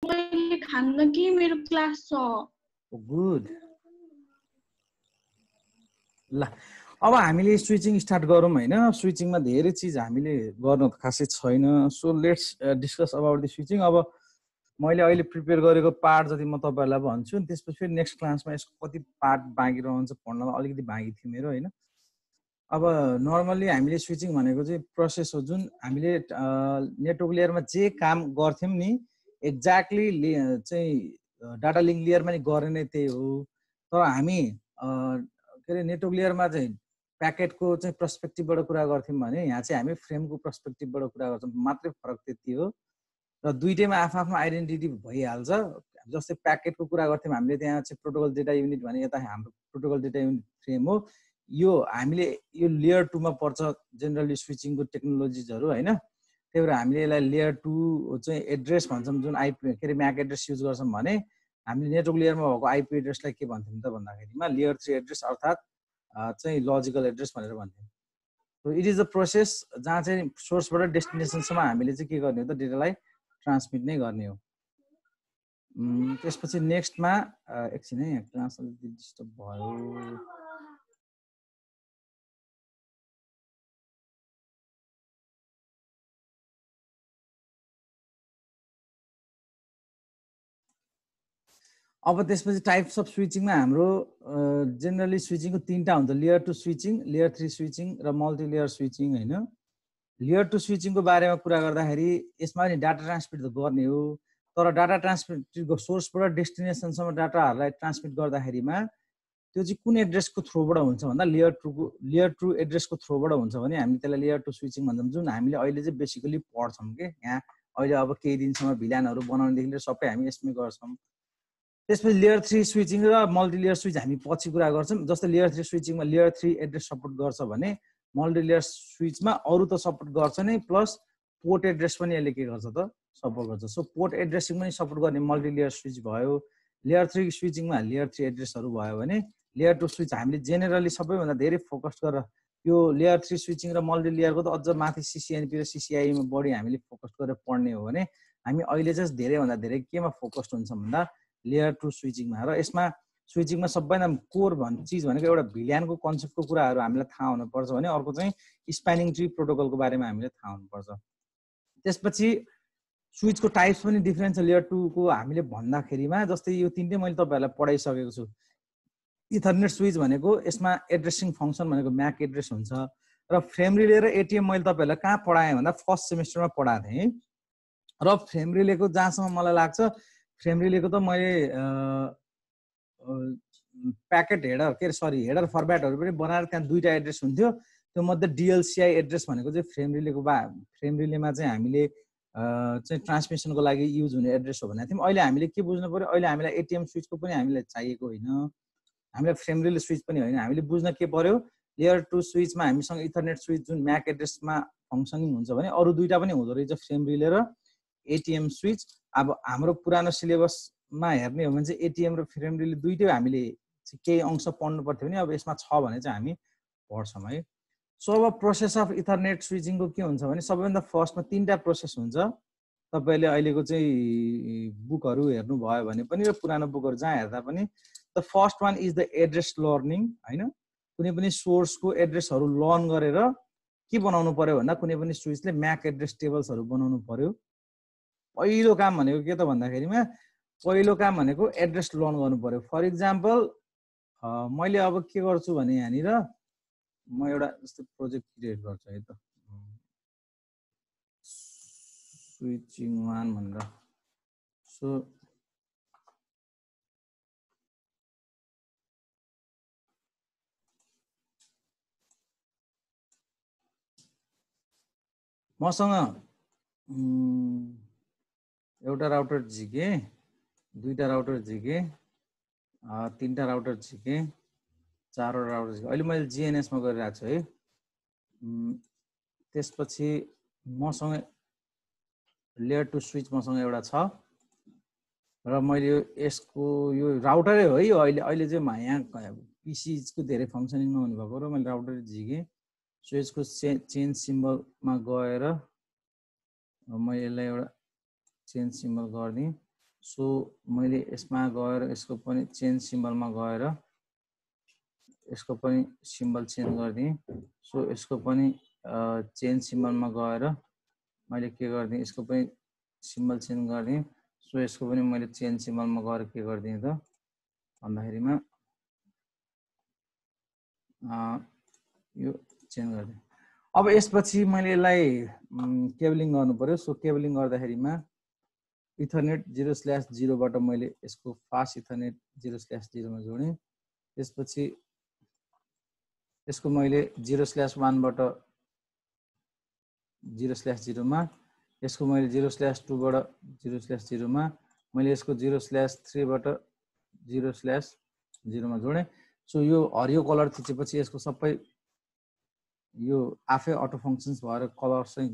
मैले खान्न कि मेरो क्लास छ। गुड ल अब हामीले स्विचिङ स्टार्ट गरौँ हैन स्विचिङमा धेरै चीज हामीले गर्न खासै छैन so let's discuss about the switching अब मैले अहिले प्रिपेयर गरेको पार्ट जति म तपाईहरुलाई भन्छु त्यसपछि फेरि नेक्स्ट क्लासमा यसको कति पार्ट बाँकी रहन्छ पढ्नमा अलिकति बाँकी थियो मेरो हैन अब नर्मली हामीले स्विचिङ भनेको चाहिँ प्रोसेस हो जुन हामीले नेटवर्क लेयरमा जे काम गर्थ्यौं नि एक्ज्याक्टली चाहिँ डाटा लिंक लेयरमा नि गर्ने नै त्यही हो तर हामी के रे नेटवर्क लेयरमा चाहिँ प्याकेटको चाहिँ पर्सपेक्टिभबाट कुरा गर्थ्यौं भने यहाँ चाहिँ हामी फ्रेमको पर्सपेक्टिभबाट कुरा गर्छौं मात्रै फरक त्यति हो र दुईटैमा आफ्नो आइडेन्टिटी भइहाल्छ जस्तै प्याकेटको कुरा गर्थ्यौं हामीले त्यहाँ चाहिँ प्रोटोकल डेटा युनिट भने यता हाम्रो प्रोटोकल डेटा युनिट फ्रेम हो यो हामीले यो लेयर 2 मा पर्छ जनरली स्विचिङको टेक्नोलोजिजहरु हैन त्यही भएर हामीले यसलाई लेयर 2 चाहिँ एड्रेस भन्छौं जुन आईपी के रे म्याक एड्रेस युज गर्छौं भने हामीले नेटवर्क लेयरमा भएको आईपी एड्रेसलाई के भन्छौं त भन्दाखेरिमा लेयर 3 एड्रेस अर्थात चाहिँ लजिकल एड्रेस भनेर भन्छौं so it is the process जहाँ चाहिँ सोर्सबाट डेस्टिनेसनसम्म हामीले चाहिँ के गर्ने हो त डेटालाई ट्रान्समिट नै गर्ने हो त्यसपछि नेक्स्टमा एकछिन है क्लास अलिकति डिस्टर्ब भयो अब त्यसपछि टाइप्स अफ स्विचिङमा हाम्रो जनरली स्विचिङको तीनटा हुन्छ लेयर 2 स्विचिङ लेयर 3 स्विचिङ र मल्टी लेयर स्विचिङ हैन लेयर 2 स्विचिङको बारेमा कुरा गर्दाखेरि यसमा नि डाटा ट्रान्समिट गर्ने हो तर डाटा ट्रान्समिटको सोर्सबाट डेस्टिनेसनसम्म डाटाहरुलाई ट्रान्समिट गर्दाखेरिमा त्यो चाहिँ कुन एड्रेसको थ्रुबाट हुन्छ भन्दा लेयर 2 एड्रेसको थ्रुबाट हुन्छ भने हामी त्यसलाई लेयर 2 स्विचिङ भन्छौं जुन हामीले अहिले चाहिँ बेसिकली पढ्छौं के यहाँ अहिले अब केही दिनसम्म भिलानहरु बनाउनदेखि लिएर सबै हामी यसमै गर्छौं त्यसपछि लेयर 3 स्विचिङ र मल्टी लेयर स्विच हामी पछि कुरा गर्छौं जस्तै लेयर 3 स्विचिङमा लेयर 3 एड्रेस सपोर्ट गर्छ भने मल्टी लेयर स्विचमा अरु त सपोर्ट गर्छ नै प्लस पोर्ट एड्रेस पनि यसले के गर्छ त सपोर्ट गर्छ सो पोर्ट एड्रेसिङ पनि सपोर्ट गर्ने मल्टी लेयर स्विच भयो लेयर 3 स्विचिङमा लेयर 3 एड्रेसहरु भयो भने लेयर 2 स्विच हामीले जेनेरली सबैभन्दा धेरै फोकस गरेर यो लेयर 3 स्विचिङ र मल्टी लेयरको त अझ माथि सीसीएनपी र सीसीआई मा बढी हामीले फोकस गरेर पढ्ने हो भने हामी अहिले चाहिँ धेरै भन्दा धेरै केमा फोकस्ड हुन्छौं भन्दा लेयर 2 स्विचिङमा र यसमा स्विचिङमा सबैभन्दा कोर चीज भनेको एउटा भिल्यानको कन्सेप्टको कुराहरु हामीलाई थाहा हुनु पर्छ भने अर्को चाहिँ स्प्यानिङ ट्री प्रोटोकलको बारेमा हामीले थाहा हुनु पर्छ त्यसपछि स्विचको टाइप्स पनि डिफरेन्ट छ लेयर 2 को हामीले भन्दाखेरिमा जस्तै यो तीनटै मैले तपाईहरुलाई पढाइसकेको छु इथरनेट स्विच भनेको यसमा एड्रेसिङ फंक्सन भनेको म्याक एड्रेस हुन्छ र फ्रेम रिले र एटीएम मैले तपाईहरुलाई कहाँ पढाएँ भन्दा फर्स्ट सेमेस्टरमा पढाएको थिएँ र फ्रेम रिलेको जहाँसम्म मलाई लाग्छ फ्रेम रिलेको त मैले प्याकेट हेडर के सरी हेडर फर्मेटहरु पनि बनाएर त्यहाँ दुईटा एड्रेस हुन्थ्यो त्यो मध्ये डीएलसीआई एड्रेस भनेको चाहिँ फ्रेम रिलेमा चाहिँ हामीले चाहिँ ट्रान्समिसनको लागि युज हुने एड्रेस हो भनेको थियौं अहिले हामीले के बुझ्नु पर्यो अहिले हामीलाई एटीएम स्विचको पनि हामीलाई चाहिएको होइन हामीलाई फ्रेम रिले स्विच पनि होइन हामीले बुझ्न के पर्यो लेयर 2 स्विचमा हामीसँग इथरनेट स्विच जुन म्याक एड्रेसमा फंक्सनिङ हुन्छ भने अरु दुईटा पनि हुँदो रहेछ फ्रेम रिले र एटीएम स्विच अब हाम्रो पुरानो सिलेबसमा हेर्ने हो भने चाहिँ एटीएम र फ्रेम रिले दुईटै हामीले केही अंश पढ्नु पर्थ्यो भने अब यसमा छ भने चाहिँ हामी पढ्छौं है सो अब प्रोसेस अफ इथरनेट स्विचिङको के हुन्छ भने सबैभन्दा फर्स्टमा तीनटा प्रोसेस हुन्छ तपाईले अहिलेको चाहिँ बुकहरु हेर्नु भयो भने पनि र पुरानो बुकहरु जहाँ हेर्दा पनि the first one is the address learning हैन कुनै पनि सोर्सको एड्रेसहरु लर्न गरेर के बनाउनु पर्यो भन्दा कुनै पनि स्विचले म्याक एड्रेस टेबल्सहरु बनाउनु पर्यो पहिलो काम भनेको के त भन्दाखेरिमा पहिलो काम भनेको एड्रेस लर्न गर्नु पर्यो फर एक्जाम्पल मैले अब के गर्छु भने यहाँनिर म एउटा जस्तो प्रोजेक्ट क्रिएट गर्छु है त स्विचिङ 1 भनेर सो मसँग एउटा राउटर झिके दुईटा राउटर झिके तीनटा राउटर झिके चारवटा राउटर झिके अहिले मैले जीएनएस मा गरिरहेको छु है त्यसपछि मसँग लेयर 2 स्विच मसँग एउटा छ र मैले यसको यो राउटरै हो है अहिले चाहिँ यहाँ पीसी को धेरै फंक्सनिङ नहुने भएको र मैले राउटर झिके स्विचको चेन्ज सिम्बलमा गएर म यसलाई एउटा चेन्ज सिम्बल गर्ने सो मैले यसमा गएर यसको पनि चेन्ज सिम्बलमा गएर यसको पनि सिम्बल चेन्ज गरिदिएँ। सो यसको पनि चेन्ज सिम्बलमा गएर मैले के गरिदिएँ, यसको पनि सिम्बल चेन्ज गरिदिएँ। सो यसको पनि मैले चेन्ज सिम्बलमा गएर के गरिदिएँ त भन्दाखेरिमा यो चेन्ज गरिदिएँ। अब यसपछि मैले यसलाई केबलिङ गर्नु पर्यो। सो केबलिङ गर्दाखेरिमा इथरनेट 0/0 बाट मैले यसको फास्ट इथरनेट 0/0 मा जोडेँ। त्यसपछि यसको मैले 0/1 बाट 0/0 मा, यसको मैले 0/2 बाट 0/0 मा, मैले यसको 0/3 बाट 0/0 मा जोडेँ। सो यो हरियो कलर थिचेपछि यसको सबै यो आफै अटो फङ्क्सन्स भएर कलर चाहिँ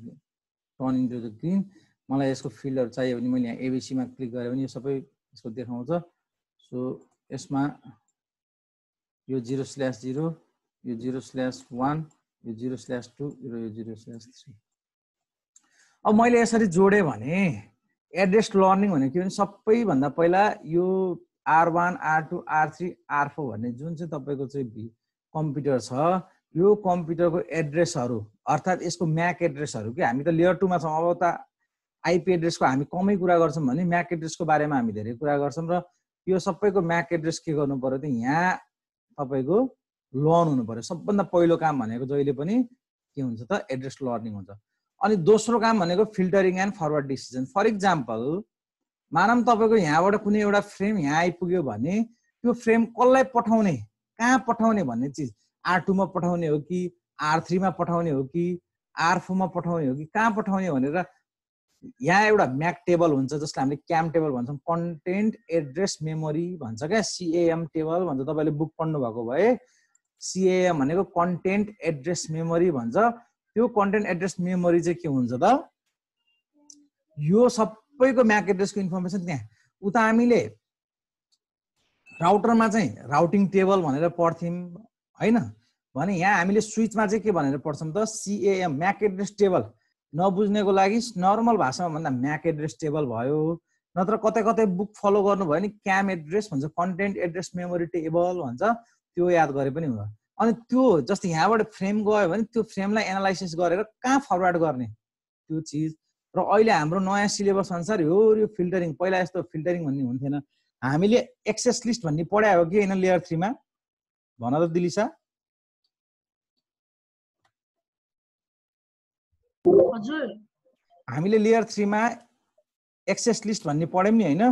टर्न इन्टु द ग्रीन। मलाई यसको फिल्डहरु चाहियो भने मैले यहाँ एबीसी मा क्लिक गरेँ भने यो सबै यसको देखाउँछ। सो यसमा यो 0/0, यो 0/1, यो 0/2 र यो 0/3। अब मैले यसरी जोडे भने एड्रेस लर्निङ भने के भने सबैभन्दा पहिला यो R1, R2, R3, R4 भन्ने जुन चाहिँ तपाईको चाहिँ कम्प्युटर छ, यो कम्प्युटरको एड्रेसहरु अर्थात यसको म्याक एड्रेसहरु के हामी त लेयर 2 मा छौं। अब त आईपी एड्रेसको हामी कमै कुरा गर्छौं भने म्याक एड्रेसको बारेमा हामी धेरै कुरा गर्छौं र यो सबैको म्याक एड्रेस के गर्नु पर्यो त यहाँ तपाईको लर्न हुनु पर्यो। सबभन्दा पहिलो काम भनेको जहिले पनि के हुन्छ त एड्रेस लर्निङ हुन्छ। अनि दोस्रो काम भनेको filtering and forward decision. For example मानम तपाईको यहाँबाट कुनै एउटा फ्रेम यहाँ आइपुग्यो भने त्यो फ्रेम कसलाई पठाउने, कहाँ पठाउने भन्ने चीज R2 मा पठाउने हो कि R3 मा पठाउने हो कि R4 मा पठाउने हो कि कहाँ पठाउने भनेर यहाँ एउटा म्याक टेबल हुन्छ जसलाई हामीले क्याम टेबल भन्छौं। कन्टेन्ट एड्रेस मेमोरी भन्छ क्या, CAM टेबल भन्छ। तपाईले बुक पढ्नु भएको भए CAM भनेको कन्टेन्ट एड्रेस मेमोरी भन्छ। त्यो कन्टेन्ट एड्रेस मेमोरी चाहिँ के हुन्छ त, यो सबैको म्याक एड्रेसको इन्फर्मेसन त्यहाँ। उता हामीले राउटरमा चाहिँ राउटिङ टेबल भनेर पढ्थ्यौं हैन भने यहाँ हामीले स्विचमा चाहिँ के भनेर पढ्छौं त CAM म्याक एड्रेस टेबल। नबुझ्नेको लागि नर्मल भाषामा भन्दा म्याक एड्रेस टेबल भयो। नत्र कतै कतै बुक फलो गर्नु भयो नि क्याम एड्रेस भन्छ, कन्टेन्ट एड्रेस मेमोरी टेबल भन्छ, त्यो याद गरे पनि हुन्छ। अनि त्यो जस्तै यहाँबाट फ्रेम गयो भने त्यो फ्रेमलाई एनालाइसिस गरेर कहाँ फरवर्ड गर्ने त्यो चीज। र अहिले हाम्रो नयाँ सिलेबस अनुसार यो फिल्टरिङ, पहिला यस्तो फिल्टरिङ भन्ने हुन्थेन। हामीले एक्सेस लिस्ट भन्ने पढायो हो कि हैन लेयर 3 मा भन त दिलिसा? हजुर हामीले लेयर 3 मा एक्सेस लिस्ट भन्ने पढ्यौं नि हैन?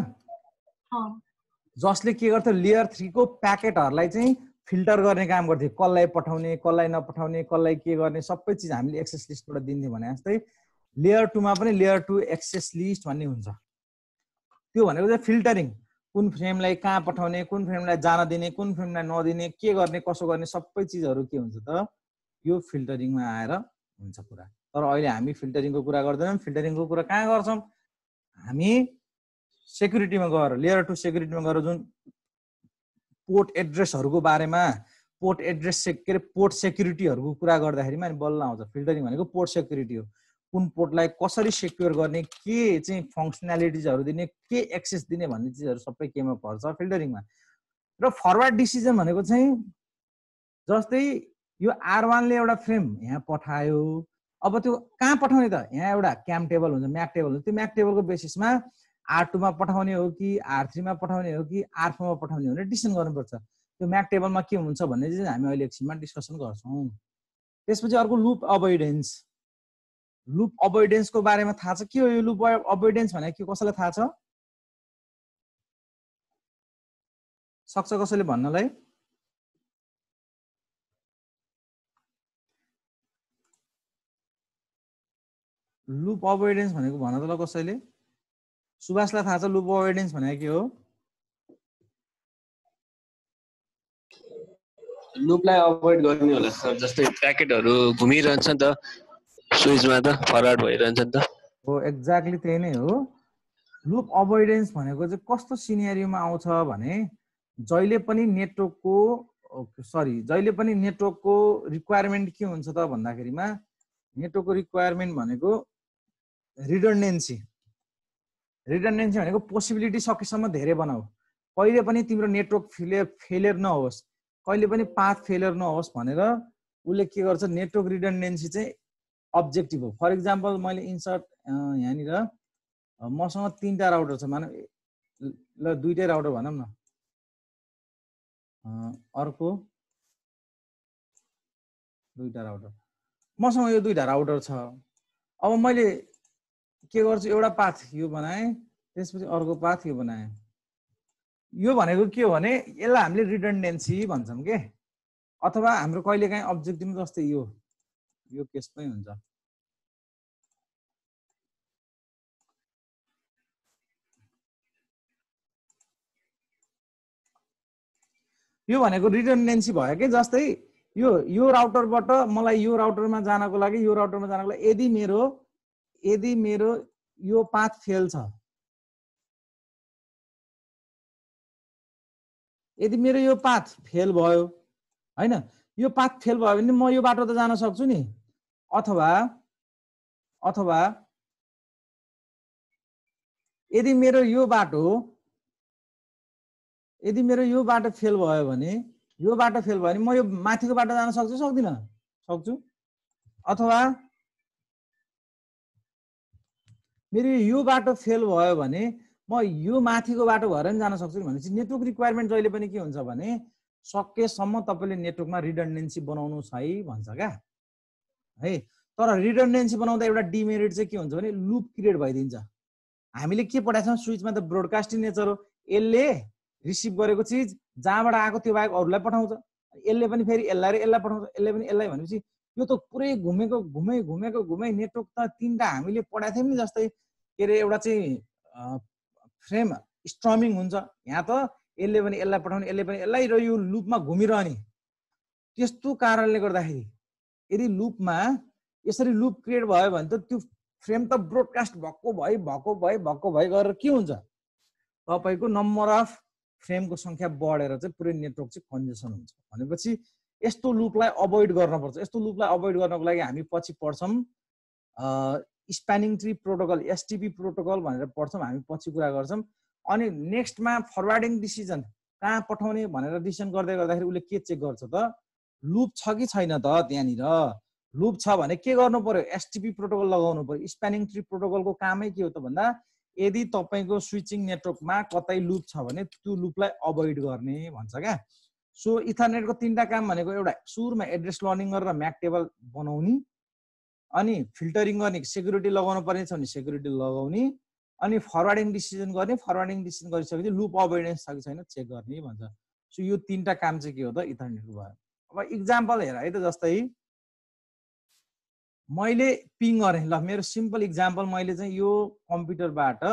जसले के गर्थ्यो लेयर 3 को प्याकेटहरुलाई चाहिँ फिल्टर गर्ने काम गर्थ्यो। कसलाई पठाउने, कसलाई नपठाउने, कसलाई के गर्ने सबै चीज हामीले एक्सेस लिस्टबाट दिन्थ्यौं भने जस्तै लेयर 2 मा पनि लेयर 2 एक्सेस लिस्ट भन्ने हुन्छ। त्यो भनेको चाहिँ फिल्टरिङ, कुन फ्रेमलाई कहाँ पठाउने, कुन फ्रेमलाई जान दिने, कुन फ्रेमलाई नदिने, के गर्ने कसो गर्ने सबै चीजहरु के हुन्छ त यो फिल्टरिङमा आएर हुन्छ कुरा। तर अहिले हामी फिल्टरिङको कुरा गर्दैनौं। फिल्टरिङको कुरा कहाँ गर्छौं? हामी सेक्युरिटीमा गएर लेयर 2 सेक्युरिटीमा गएर जुन पोर्ट एड्रेसहरुको बारेमा, पोर्ट एड्रेस के पोर्ट सेक्युरिटीहरुको कुरा गर्दाखेरिमा अनि बल्ल आउँछ। फिल्टरिङ भनेको पोर्ट सेक्युरिटी हो। कुन पोर्टलाई कसरी सेक्युर गर्ने, के चाहिँ फंक्सनालिटिजहरु दिने, के एक्सेस दिने भन्ने चीजहरु सबै केमा पर्छ फिल्टरिङमा। र फरवर्ड डिसिजन भनेको चाहिँ जस्तै यो R1 ले एउटा फ्रेम यहाँ पठायो, अब त्यो कहाँ पठाउने त? यहाँ एउटा क्याम टेबल हुन्छ, म्याक टेबल हुन्छ। त्यो म्याक टेबलको बेसिसमा R2 मा पठाउने हो कि R3 मा पठाउने हो कि R4 मा पठाउने हो भनेर डिसिजन गर्नुपर्छ। त्यो म्याक टेबलमा के हुन्छ भन्ने चाहिँ हामी अहिले एकछिनमा डिस्कसन गर्छौं। त्यसपछि अर्को लुप अभोइडेन्स। लुप अभोइडेन्सको बारेमा थाहा छ के हो यो लुप अभोइडेन्स भनेको के कसैलाई थाहा छ? सक्छ कसैले भन्नलाई? लुप अभोइडेन्स भनेको भन त ल कसैले? सुभाषलाई थाहा छ लुप अभोइडेन्स भनेको के हो? लुपलाई अभोइड गर्ने होला सर। जस्तै प्याकेटहरु घुमिरहन्छ नि त स्विचमा, त फरवर्ड भइरहन्छ नि त। हो एक्ज्याक्टली त्यही नै हो। लुप अभोइडेन्स भनेको चाहिँ कस्तो सिनेरियोमा आउँछ भने जहिले पनि नेटवर्कको रिक्वायरमेन्ट के हुन्छ त भन्दाखेरिमा नेटवर्कको रिक्वायरमेन्ट भनेको रिडन्डेन्सी। रिडन्डेन्सी भनेको पोसिबिलिटी सकेसम्म धेरै बनाऊ, कहिले पनि तिम्रो नेटवर्क फेलियर नहोस्, कहिले पनि पाथ फेलियर नहोस् भनेर उसले के गर्छ, नेटवर्क रिडन्डेन्सी चाहिँ अब्जेक्टिभ हो। फर इक्जाम्पल मैले इन्सर्ट यहाँनिर मसँग 3टा राउटर छ, मानौ ल 2टै राउटर भनौँ न, अर्को 2टा राउटर, मसँग यो 2टा राउटर छ। अब मैले के गर्छु, एउटा पाथ यो बनाएँ, त्यसपछि अर्को पाथ यो बनाएँ। यो भनेको के हो भने यसलाई हामीले रिडन्डेन्सी भन्छौँ के, अथवा हाम्रो कहिलेकाहीँ अब्जेक्टिभ जस्तै यो केसमै हुन्छ। यो भनेको रिडन्डेन्सी भयो के, जस्तै यो राउटरबाट मलाई यो राउटरमा जानको लागि यदि मेरो यो पाथ फेल छ, यदि मेरो यो पाथ फेल भयो हैन, यो पाथ फेल भयो भने म यो बाटो त जान सक्छु नि, अथवा यदि मेरो यो बाटो फेल भयो भने म यो माथिको बाटो जान सक्छु सक्दिन? सक्छु। अथवा मेरो यो बाटो फेल भयो भने म यो माथिको बाटो भएर पनि जान सक्छु भनेपछि नेटवर्क रिक्वायरमेन्ट जहिले पनि के हुन्छ भने सकेसम्म तपाईले नेटवर्कमा रिडन्डेन्सी बनाउनु छ है भन्छ क्या है। तर रिडन्डेन्सी बनाउँदा एउटा डिमेरिट चाहिँ के हुन्छ भने लुप क्रिएट भइदिन्छ। हामीले के पढाएको छौँ स्विचमा त ब्रोडकास्टिङ नेचर हो, यसले रिसिभ गरेको चिज जहाँबाट आएको त्यो बाहेक अरूलाई पठाउँछ, यसले पनि फेरि यसलाई पठाउँछ, यसले पनि यसलाई, भनेपछि यो त पुरै घुमेको नेटवर्क त 3टा हामीले पढाएको थियौँ नि, जस्तै के अरे एउटा चाहिँ फ्रेम स्ट्रमिङ हुन्छ, यहाँ त यसले पनि यसलाई पठाउने, यसले पनि यसलाई, र यो लुपमा घुमिरहने। त्यस्तो कारणले गर्दाखेरि यदि लुपमा यसरी लुप क्रिएट भयो भने त त्यो फ्रेम त ब्रोडकास्ट भएको भइ गरेर के हुन्छ, तपाईको नम्बर अफ फ्रेमको संख्या बढेर चाहिँ पुरै नेटवर्क चाहिँ कन्जेसन हुन्छ। भनेपछि यस्तो लुपलाई अभोइड गर्नुपर्छ। यस्तो लुपलाई अभोइड गर्नको लागि हामी पछि पढ्छौँ spanning tree protocol, STP protocol भनेर पढ्छौँ, हामी पछि कुरा गर्छौँ। अनि नेक्स्टमा फरवार्डिङ डिसिजन कहाँ पठाउने भनेर डिसिजन गर्दै गर्दाखेरि उसले के चेक गर्छ त, लुप छ कि छैन त, त्यहाँनिर लुप छ भने के गर्नु पर्यो, एसटिपी प्रोटोकल लगाउनु पर्यो। स्प्यानिङ ट्री प्रोटोकलको कामै के हो त भन्दा यदि तपाईको स्विचिङ नेटवर्कमा कतै लुप छ भने त्यो लुपलाई अभोइड गर्ने भन्छ क्या। सो इथरनेटको 3टा काम भनेको एउटा सुरुमा एड्रेस लर्निङ गरेर म्याक टेबल बनाउने, अनि फिल्टरिङ गर्ने, सेक्युरिटी लगाउनु पर्ने छ भने सेक्युरिटी लगाउने, अनि फरवार्डिङ डिसिजन गर्ने। फरवार्डिङ डिसिजन गरिसकेपछि लुप अभोइडेन्स छ कि छैन चेक गर्ने भन्छ। सो यो 3टा काम चाहिँ के हो त इथरनेटको भयो। अब इक्जाम्पल हेर है त, जस्तै मैले पिङ गरेँ, ल मेरो सिम्पल इक्जाम्पल, मैले चाहिँ यो कम्प्युटरबाट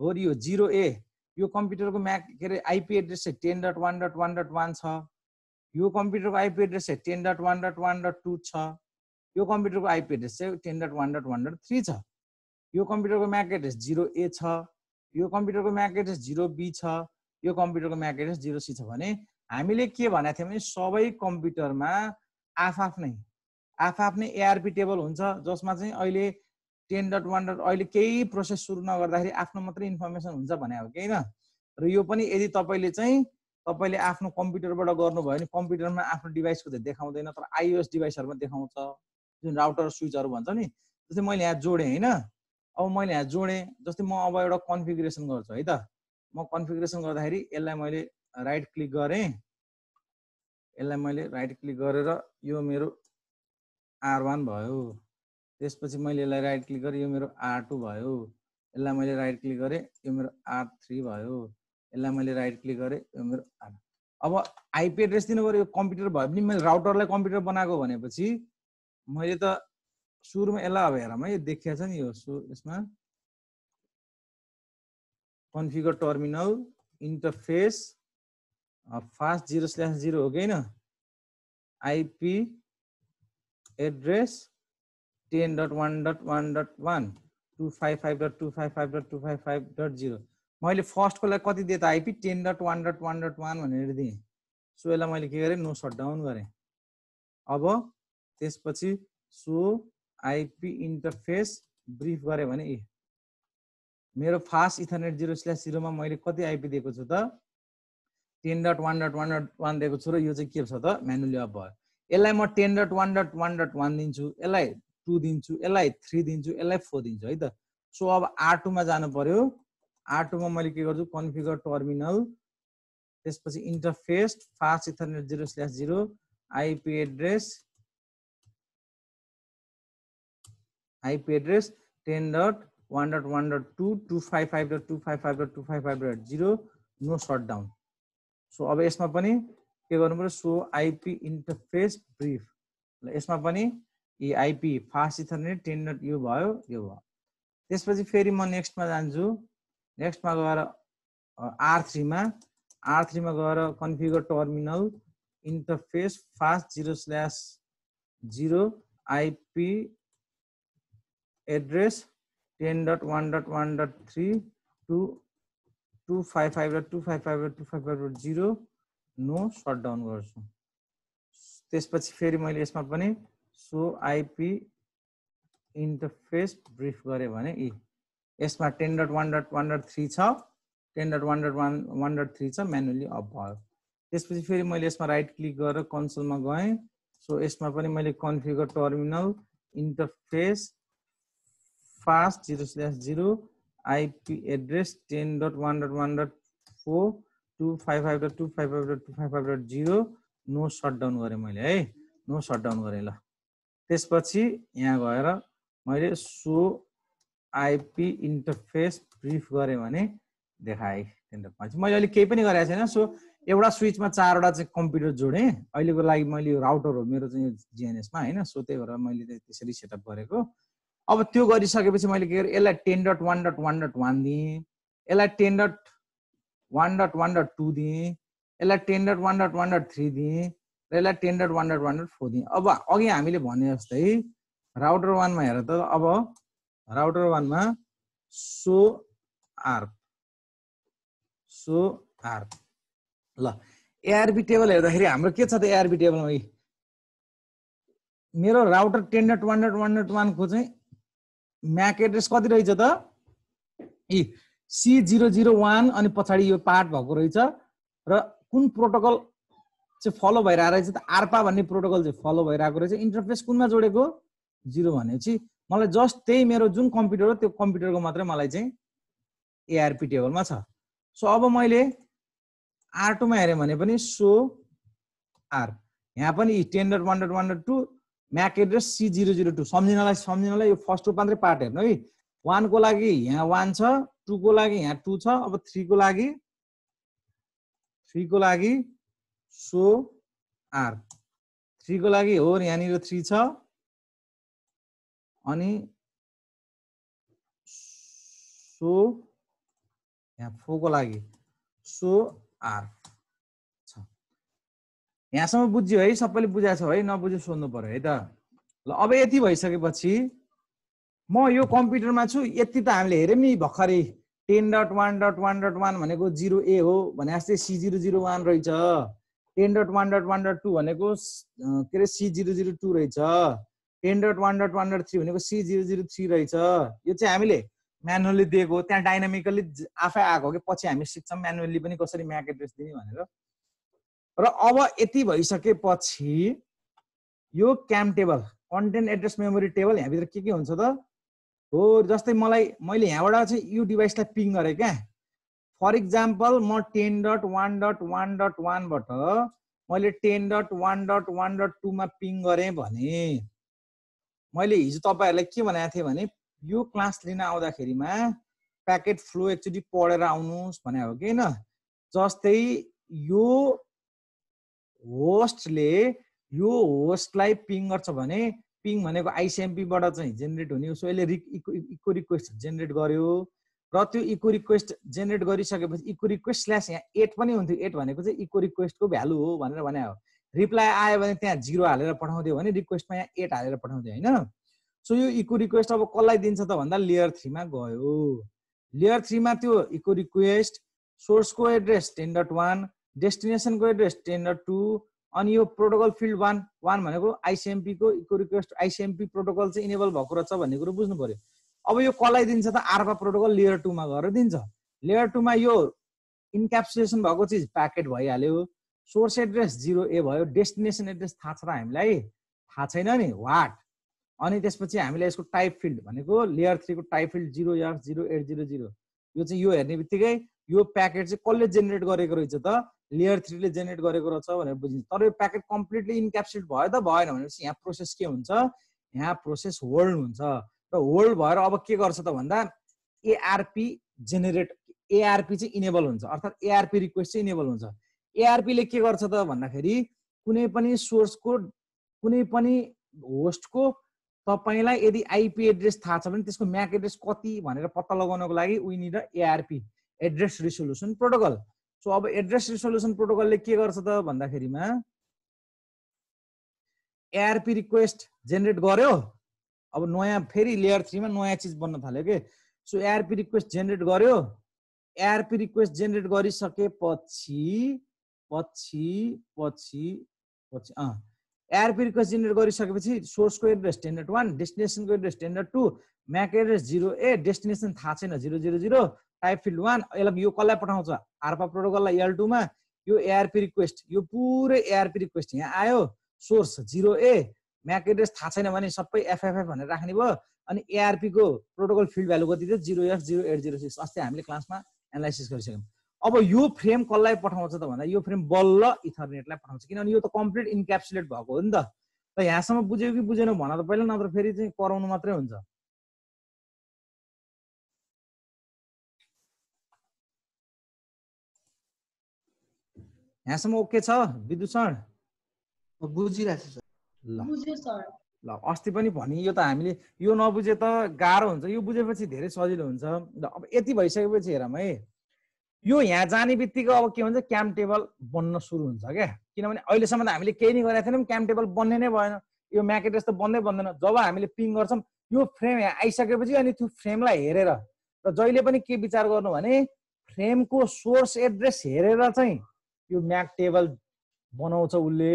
हो यो 0A यो कम्प्युटरको म्याक के अरे आइपी एड्रेस चाहिँ 10.1.1.1 छ, यो कम्प्युटरको आइपी एड्रेस चाहिँ 10.1.1.2 छ, यो कम्प्युटरको आइपी एड्रेस चाहिँ 10.1.1.3 छ, यो कम्प्युटरको म्याक एड्रेस 0A छ, यो कम्प्युटरको म्याक एड्रेस 0B छ, यो कम्प्युटरको म्याक एड्रेस 0C छ भने हामीले के भनेको थियौँ भने सबै कम्प्युटरमा आफ्नै एआरपी टेबल हुन्छ, जसमा चाहिँ अहिले 10.1 अहिले केही प्रोसेस सुरु नगर्दाखेरि आफ्नो मात्रै इन्फर्मेसन हुन्छ भने हो कि हैन। र यो पनि यदि तपाईले आफ्नो कम्प्युटरबाट गर्नुभयो भने कम्प्युटरमा आफ्नो डिभाइसको चाहिँ देखाउँदैन, तर आइओएस डिभाइसहरुमा देखाउँछ, जुन राउटर स्विचहरु भन्छ नि। जस्तै मैले यहाँ जोडे हैन, अब मैले यहाँ जोडे, जस्तै म अब एउटा कन्फिगरेसन गर्छु है त, म कन्फिगरेसन गर्दाखेरि यसलाई मैले राइट क्लिक गरेँ, यसलाई मैले राइट क्लिक गरेर यो मेरो R1 भयो, त्यसपछि मैले यसलाई राइट क्लिक गरेँ यो मेरो R2 भयो, यसलाई मैले राइट क्लिक गरेँ यो मेरो R3 भयो, यसलाई मैले राइट क्लिक गरेँ यो मेरो R। अब आइपी एड्रेस दिनु पर्यो, यो कम्प्युटर भयो पनि मैले राउटरलाई कम्प्युटर बनाएको भनेपछि मैले त सुरुमा यसलाई अब हेरौँ है, यो देखिया छ नि यो यसमा कन्फिगर टर्मिनल इन्टरफेस फास्ट 0/0 हो कि हैन, आइपी एड्रेस 10.1.1.1 255.255.255.0 मैले फर्स्टको लागि कति दिए त आइपी 10.1.1.1 भनेर दिएँ। सो यसलाई मैले के गरेँ, नो शटडाउन गरेँ। अब त्यसपछि सो आइपी इन्टरफेस ब्रिफ गरेँ भने मेरो फास्ट इथरनेट 0/0 मा मैले कति आइपी दिएको छु त 10.1.1.1 दिएको छु र यो चाहिँ के छ त म्यानुअली अफ भयो यसलाई म 10.1.1.1 दिन्छु यसलाई 2 दिन्छु यसलाई 3 दिन्छु यसलाई 4 दिन्छु है त सो अब R2 मा जानु पर्यो R2 मा मैले के गर्छु कन्फिगर टर्मिनल त्यसपछि interface fast ethernet 0/0 IP address 10.1.1.2 no shutdown so अब यसमा पनि के गर्नु पर्यो सो आइपी इन्टरफेस ब्रिफ यसमा पनि यी आइपी फास्ट इथरनेट 10. यो भयो त्यसपछि फेरि म नेक्स्टमा जान्छु नेक्स्टमा गएर R3 मा गएर configure terminal interface fast 0/0 IP address 10.1.1.3 to 255.255.255.0 no shutdown गर्छु त्यसपछि फेरि मैले यसमा पनि सो आइपी इन्टरफेस ब्रिफ गरे भने यसमा 10.1.1.3 छ 10.1.1.3 छ म्यानुअली अफ भयो त्यसपछि फेरि मैले यसमा राइट क्लिक गरेर कन्सोलमा गएँ सो यसमा पनि मैले configure terminal interface fast 0/0 IP address 10.1.1.4 255.255.255.0 no shutdown गरेँ मैले है नो शटडाउन गरेँ ल त्यसपछि यहाँ गएर मैले सो आइपी इन्टरफेस ब्रिफ गरेँ भने देखाएँ 10.5 मैले अहिले केही पनि गरेको छैन सो एउटा स्विचमा 4 वटा चाहिँ कम्प्युटर जोडेँ अहिलेको लागि मैले यो राउटर हो मेरो चाहिँ जिएनएसमा हैन सो त्यही भएर मैले त्यसरी सेटअप गरेको अब त्यो गरिसकेपछि मैले के गरेँ यसलाई 10.1.1.1 दिएँ यसलाई 10.1.1.2 दिएँ यसलाई 10.1.1.3 दिएँ र यसलाई 10.1.1.4 दिएँ अब अघि हामीले भने जस्तै राउटर 1 मा हेर त अब राउटर 1 मा सो आर ल एआरबी टेबल हेर्दाखेरि हाम्रो के छ त एआरबी टेबलमा मेरो राउटर 10.1.1.1 को चाहिँ म्याक एड्रेस कति रहेछ त C001 अनि पछाडि यो पार्ट भएको रहेछ र कुन प्रोटोकल चाहिँ फलो भइरहेको रहेछ त आरपा भन्ने प्रोटोकल चाहिँ फलो भइरहेको रहेछ इन्टरफेस कुनमा जोडेको 0 भनेपछि मलाई जस्ट त्यही मेरो जुन कम्प्युटर हो त्यो कम्प्युटरको मात्रै मलाई चाहिँ एआरपी टेबलमा छ सो अब मैले R2 मा हेरेँ भने पनि सो आर यहाँ पनि 10.1.1.2 म्याक एड्रेस C002 सम्झिनलाई यो फर्स्ट मात्रै पार्ट हेर्नु है 1 को लागि यहाँ 1 छ 2 को लागि यहाँ 2 छ अब 3 को लागि सो आर 3 को लागि हो यहाँनिर 3 छ अनि सो यहाँ 4 को लागि सो आर छ यहाँसम्म बुझ्यो है सबैले बुझाएको छ है नबुझ्यो सोध्नु पर्यो है त ल अब यति भइसकेपछि म यो कम्प्युटरमा छु यति त हामीले हेर्यौं नि भर्खरै 10.1.1.1 भनेको 0A हो भने जस्तै C001 रहेछ 10.1.1.2 भनेको के रे C002 रहेछ 10.1.1.3 भनेको C003 रहेछ यो चाहिँ हामीले म्यानुअली दिएको त्यहाँ डाइनामिकली आफै आएको कि पछि हामी सिक्छौं म्यानुअली पनि कसरी म्याक एड्रेस दिने भनेर र अब यति भइसकेपछि यो CAM table content address memory table यहाँ भित्र के हुन्छ त हो जस्तै मैले यहाँबाट चाहिँ यो डिभाइसलाई पिङ गरे क्या फर एक्जाम्पल म 10.1.1.1 बाट मैले 10.1.1.2 मा पिङ गरे भने मैले हिजो तपाईहरुलाई के भनेको थिए भने यो क्लास लिन आउँदाखेरिमा प्याकेट फ्लो एकचोटी पढेर आउनुस् भने हो कि हैन जस्तै यो होस्टले यो होस्टलाई पिङ गर्छ भने पिङ भनेको आईसीएमपी बाट चाहिँ जेनेरेट हुने सो यसले इको रिक्वेस्ट जेनेरेट गर्यो र त्यो इको रिक्वेस्ट जेनेरेट गरिसकेपछि इको रिक्वेस्ट स्ल्याश यहाँ 8 पनि हुन्थ्यो 8 भनेको चाहिँ इको रिक्वेस्टको भ्यालु हो भनेर भने हो रिप्लाई आयो भने त्यहाँ 0 हालेर पठाउँदियो भने रिक्वेस्टमा यहाँ 8 हालेर पठाउँदियो हैन सो यो इको रिक्वेस्ट अब कसलाई दिन्छ त भन्दा लेयर 3 मा गयो लेयर 3 मा त्यो इको रिक्वेस्ट सोर्सको एड्रेस 10.1 डेस्टिनेसनको एड्रेस 10.2 अनि यो प्रोटोकल फिल्ड 1 भनेको आईसीएमपी को इको रिक्वेस्ट आईसीएमपी प्रोटोकल चाहिँ इनेबल भएको रहेछ भन्ने कुरा बुझ्नु पर्यो अब यो कसलाई दिन्छ त आरपा प्रोटोकल लेयर 2 मा गएर दिन्छ लेयर 2 मा यो इन्क्याप्सुलेसन भएको चिज प्याकेट भइहाल्यो सोर्स एड्रेस 0A भयो डेस्टिनेसन एड्रेस थाहा छ त हामीलाई थाहा छैन नि व्हाट अनि त्यसपछि हामीले यसको टाइप फिल्ड भनेको लेयर 3 को टाइप फिल्ड 0F0800 यो चाहिँ यो हेर्ने बित्तिकै यो प्याकेट चाहिँ कसले जेनेरेट गरेको रहेछ त लेयर 3 ले जेनेरेट गरेको रहेछ भनेर बुझिन्छ तर यो प्याकेट कम्प्लिटली इन्क्याप्सुलेट भयो त भएन भनेपछि यहाँ प्रोसेस के हुन्छ यहाँ प्रोसेस होल्ड हुन्छ र होल्ड भएर अब के गर्छ त भन्दा एआरपी जेनेरेट एआरपी चाहिँ इनेबल हुन्छ अर्थात् एआरपी रिक्वेस्ट चाहिँ इनेबल हुन्छ एआरपी ले के गर्छ त भन्दाखेरि कुनै पनि सोर्सको कुनै पनि होस्टको तपाईलाई यदि आईपी एड्रेस थाहा छ भने त्यसको म्याक एड्रेस कति भनेर पत्ता लगाउनको लागि we need ARP address resolution protocol so अब एड्रेस रिजोल्युसन प्रोटोकलले के गर्छ त भन्दाखेरिमा एआरपी रिक्वेस्ट जेनेरेट गर्यो अब नयाँ फेरि लेयर 3 मा नयाँ चीज बन्न थाल्यो के सो एआरपी रिक्वेस्ट जेनेरेट गर्यो एआरपी रिक्वेस्ट जेनेरेट गरिसकेपछि एआरपी रिक्वेस्ट जेनेरेट गरिसकेपछि सोर्सको एड्रेस स्ट्यान्डर्ड 1 डेस्टिनेसनको address standard 2 MAC address 0A destination थाहा छैन 000 टाइप फिल्ड 1 यसलाई यो कसलाई पठाउँछ आरपा प्रोटोकललाई L2 मा यो एआरपी रिक्वेस्ट यो पुरै एआरपी रिक्वेस्ट यहाँ आयो सोर्स 0A म्याक एड्रेस थाहा छैन भने सबै FFF भनेर राख्ने भयो अनि एआरपी को प्रोटोकल फिल्ड भ्यालु कति थियो 0F0806 अस्ति हामीले क्लासमा एनालाइसिस गरिसक्यौं अब यो फ्रेम कसलाई पठाउँछ त भन्दा यो फ्रेम बल्ल इथरनेटलाई पठाउँछ किनभने यो त कम्प्लिट इन्क्याप्सुलेट भएको हो नि त यहाँसम्म बुझ्यो कि बुझेन भन त पहिला नत्र फेरि चाहिँ कराउनु मात्रै हुन्छ यहाँसम्म ओके छ विदुषण बुझिरहेको छु बुझ्यो सर ल अस्ति पनि भनि यो त हामीले यो नबुझे त गाह्रो हुन्छ यो बुझेपछि धेरै सजिलो हुन्छ ल अब यति भइसकेपछि हेरौँ है यो यहाँ जाने बित्तिकै अब के हुन्छ क्याम टेबल बन्न सुरु हुन्छ क्या किनभने अहिलेसम्म त हामीले केही नै गरेका थिएनौँ क्याम टेबल बन्ने नै भएन यो म्याक एड्रेस त बन्दै बन्दैन जब हामीले पिङ गर्छौँ यो फ्रेम यहाँ आइसकेपछि अनि त्यो फ्रेमलाई हेरेर र जहिले पनि के विचार गर्नु भने फ्रेमको सोर्स एड्रेस हेरेर चाहिँ यो म्याक टेबल बनाउँछ उसले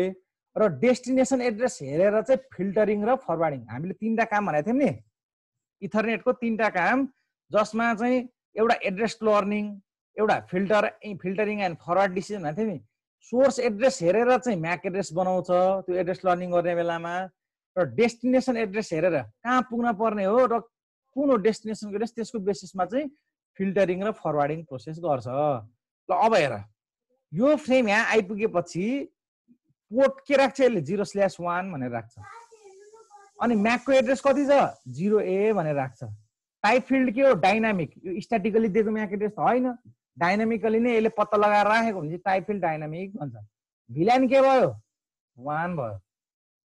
र डेस्टिनेसन एड्रेस हेरेर चाहिँ फिल्टरिङ र फरवार्डिङ हामीले तीनटा काम भनेको थियौँ नि इथरनेटको तीनटा काम जसमा चाहिँ एउटा एड्रेस लर्निङ एउटा फिल्टरिङ एन्ड फरवार्ड डिसिजन भनेको थियो नि सोर्स एड्रेस हेरेर चाहिँ म्याक एड्रेस बनाउँछ त्यो एड्रेस लर्निङ गर्ने बेलामा र डेस्टिनेसन एड्रेस हेरेर कहाँ पुग्न पर्ने हो र कुन हो डेस्टिनेसनको एड्रेस त्यसको बेसिसमा चाहिँ फिल्टरिङ र फरवार्डिङ प्रोसेस गर्छ ल अब हेर यो फ्रेम यहाँ आइपुगेपछि पोर्ट के राख्छ यसले 0/1 भनेर राख्छ अनि म्याकको एड्रेस कति छ 0A भनेर राख्छ टाइप फिल्ड के हो डाइनामिक यो स्ट्याटिकली दिएको म्याक एड्रेस त होइन डाइनामिकली नै यसले पत्ता लगाएर राखेको हुन्छ टाइप फिल्ड डाइनामिक भन्छ भिल्यान के भयो 1 भयो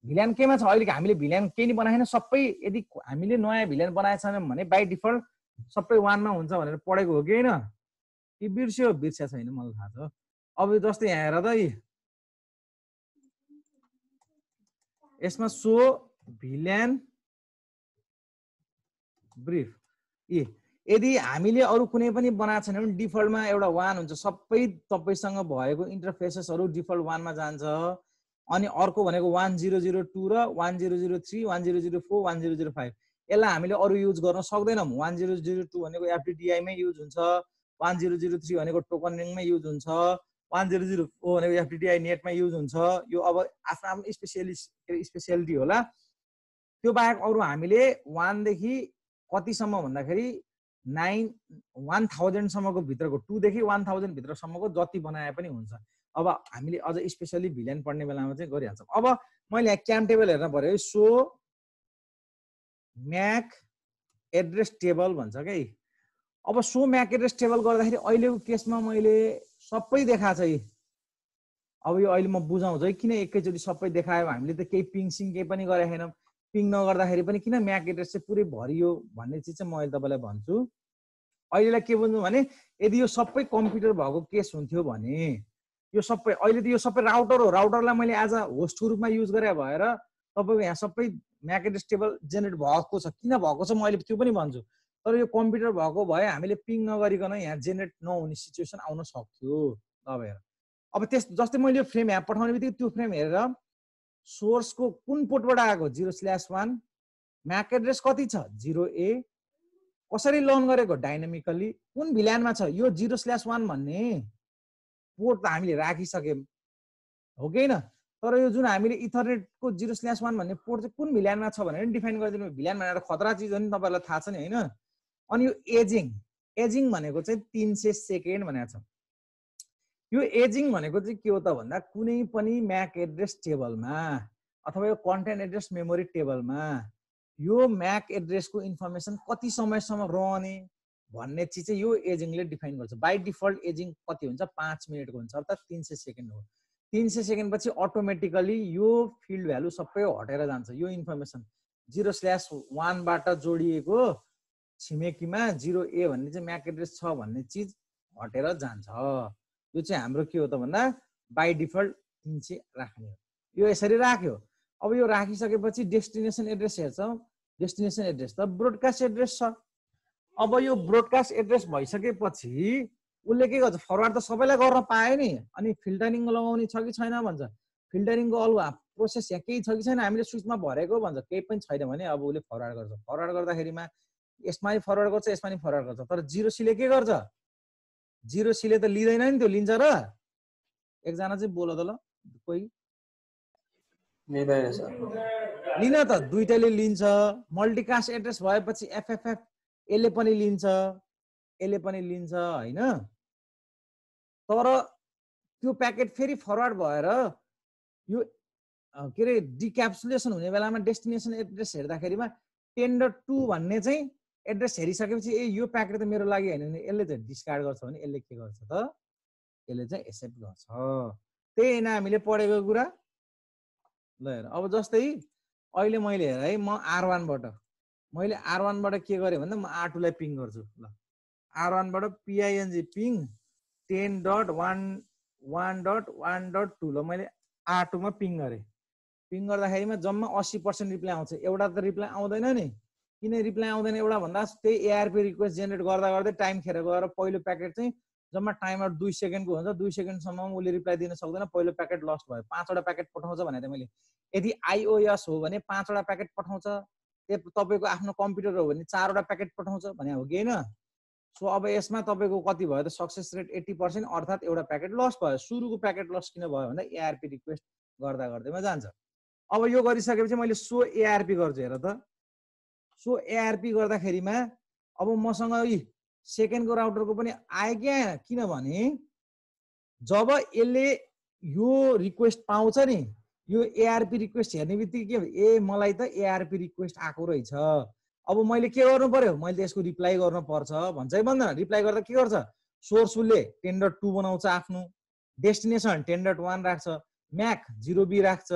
भिल्यान केमा छ अहिले हामीले भिल्यान केही नि बनाएन सबै यदि हामीले नयाँ भिल्यान बनाएका छैनौँ भने बाइ डिफल्ट सबै 1 मा हुन्छ भनेर पढेको हो कि हैन कि बिर्स्यो बिर्स्या छैन मलाई थाहा छ अब जस्तै यहाँ हेर त यसमा सो भिल्यान ब्रिफ यदि हामीले अरु कुनै पनि बनाएको छैन भने डिफल्टमा एउटा 1 हुन्छ सबै तपाईसँग भएको इन्टरफेसेसहरु डिफल्ट 1 मा जान्छ अनि अर्को भनेको 1002 र 1003 1004 1005 यसलाई हामीले अरु युज गर्न सक्दैनौं 1002 भनेको FTDI मै युज हुन्छ 1003 भनेको टोकनिङमै युज हुन्छ 1004 भनेको FTDI नेटमा युज हुन्छ यो अब आफ्नो आफ्नो स्पेशलिटी होला त्यो बाहेक अरु हामीले 1 देखि कति सम्म भन्दाखेरि 1000 सम्मको भित्रको 2 देखि 1000 भित्र सम्मको जति बनाए पनि हुन्छ अब हामीले अझ स्पेशली भिल्यान पढ्ने बेलामा चाहिँ गरिहाल्छौं अब मैले यहाँ क्याम टेबल हेर्न पर्यो सो म्याक एड्रेस टेबल भन्छ के अब सो म्याक एड्रेस टेबल गर्दाखेरि अहिलेको केसमा मैले सबै देखाएको छ अब यो अहिले म बुझाउँछु है किन एकैचोटी सबै देखायो हामीले त केही पिङ सिङ केही पनि गरे छैनौं पिङ नगर्दाखेरि पनि किन म्याक एड्रेस चाहिँ पुरै भरियो भन्ने चीज चाहिँ म अहिले तपाईलाई भन्छु अहिलेलाई के बुझ्नु भने यदि यो सबै कम्प्युटर भएको केस हुन्थ्यो भने यो सबै अहिले त यो सबै राउटर हो राउटरलाई मैले आज होस्टको रूपमा युज गरे भएर तपाईको यहाँ सबै म्याक एड्रेस टेबल जेनेरेट भएको छ किन भएको छ म अहिले त्यो पनि भन्छु तर यो कम्प्युटर भएको भए हामीले पिङ नगरिकन यहाँ जेनेरेट नहुने सिचुएसन आउन सक्थ्यो अब हेर अब त्यस जस्तै मैले यो फ्रेम यहाँ पठाउने बित्तिकै त्यो फ्रेम हेरेर सोर्सको कुन पोर्टबाट आएको 0/1 म्याक एड्रेस कति छ 0A कसरी लर्न गरेको डाइनामिकली कुन भिल्यानमा छ यो 0/1 भन्ने पोर्ट त हामीले राखिसक्यौं हो कि हैन तर यो जुन हामीले इथरनेटको 0/1 भन्ने पोर्ट चाहिँ कुन भिल्यानमा छ भनेर डिफाइन गरिदिनु भिल्यान भनेर खतरा चिज हो नि तपाईहरुलाई थाहा छ नि हैन अनि यो एजिङ भनेको चाहिँ 300 सेकेन्ड भनेको छ यो एजिङ भनेको चाहिँ के हो त भन्दा कुनै पनि म्याक एड्रेस टेबलमा अथवा यो कन्टेन्ट एड्रेस मेमोरी टेबलमा यो म्याक एड्रेसको इन्फर्मेसन कति समयसम्म रहने भन्ने चिज चाहिँ यो एजिङले डिफाइन गर्छ बाइ डिफल्ट एजिङ कति हुन्छ 5 मिनेटको हुन्छ अर्थात 300 सेकेन्ड हो 300 सेकेन्ड पछि अटोमेटिकली यो फिल्ड भ्यालु सबै हटेर जान्छ यो इन्फर्मेसन 0/1 बाट जोडिएको छिमेकीमा 0A भन्ने चाहिँ म्याक एड्रेस छ भन्ने चिज हटेर जान्छ यो चाहिँ हाम्रो के हो त भन्दा बाइ डिफल्ट 300 राख्ने हो यो यसरी राख्यो अब यो राखिसकेपछि डेस्टिनेसन एड्रेस हेर्छौं डेस्टिनेसन एड्रेस त ब्रोडकास्ट एड्रेस छ अब यो ब्रोडकास्ट एड्रेस भइसकेपछि उले के गर्छ फरवार्ड त सबैलाई गर्न पाए नि अनि फिल्टरिङ लगाउने छ कि छैन भन्छ फिल्टरिङको अल प्रोसेस यहाँ केही छ कि छैन हामीले स्विचमा भरेको भन्छ केही पनि छैन भने अब उले फरवार्ड गर्छ फरवार्ड गर्दाखेरिमा यसमा नि फरवार्ड गर्छ यसमा नि फरवार्ड गर्छ तर 0C ले के गर्छ 0C ले त लिदैन नि त्यो लिन्छ र एकजना चाहिँ बोल त ल कोही लिदैन सर लिन त दुईटैले लिन्छ मल्टिकास्ट एड्रेस भएपछि एफएफएफ यसले पनि लिन्छ हैन तर त्यो प्याकेट फेरि फरवार्ड भएर यो के रे डिक्याप्सुलेसन हुने बेलामा डेस्टिनेसन एड्रेस हेर्दाखेरिमा 10.2 भन्ने चाहिँ एड्रेस हेरिसकेपछि ए यो प्याकेट त मेरो लागि हैन नि यसले चाहिँ डिस्कार्ड गर्छ भने यसले के गर्छ त यसले चाहिँ एक्सेप्ट गर्छ त्यही हैन हामीले पढेको कुरा ल हेर अब जस्तै अहिले मैले हेर है म R1 बाट मैले R1 बाट के गरे भन्दा म R2 लाई पिङ गर्छु ल R1 बाट ping पिङ 10.1.1.2 ल मैले R2 मा पिङ गरे पिङ गर्दाखेरिमा जम्मा 80% रिप्लाई आउँछ एउटा त रिप्लाई आउँदैन नि किन रिप्लाई आउँदैन एउटा भन्दा त्यही ARP रिक्वेस्ट जेनेरेट गर्दा गर्दै टाइम खेर गएर पहिलो प्याकेट चाहिँ जम्मा टाइमर 2 सेकेन्डको हुन्छ 2 सेकेन्डसम्म उले रिप्लाई दिन सक्दैन पहिलो प्याकेट लस्ट भयो 5 वटा प्याकेट पठाउँछ भने त मैले यदि iOS हो भने 5 वटा प्याकेट पठाउँछ तपाईको आफ्नो कम्प्युटर हो भने 4 वटा प्याकेट पठाउँछ भने हो कि हैन सो अब यसमा तपाईको कति भयो त सक्सेस रेट 80% अर्थात एउटा प्याकेट लस्ट भयो सुरुको प्याकेट लस्ट किन भयो भन्दा ARP रिक्वेस्ट गर्दा गर्दैमा जान्छ अब यो गरिसकेपछि मैले सो ARP गर्छु हेर त सो ARP गर्दाखेरिमा अब मसँग सेकेन्डको राउटरको पनि आयो कि आएन किनभने जब यसले यो रिक्वेस्ट पाउँछ नि यो ARP रिक्वेस्ट हेर्ने बित्तिकै के ए मलाई त ARP रिक्वेस्ट आएको रहेछ अब मैले के गर्नु पर्यो मैले यसको रिप्लाई गर्न पर्छ भन्छ है भन्दैन रिप्लाई गर्दा के गर्छ सोर्स उले 10.2 बनाउँछ आफ्नो डेस्टिनेसन 10.1 राख्छ म्याक 0B राख्छ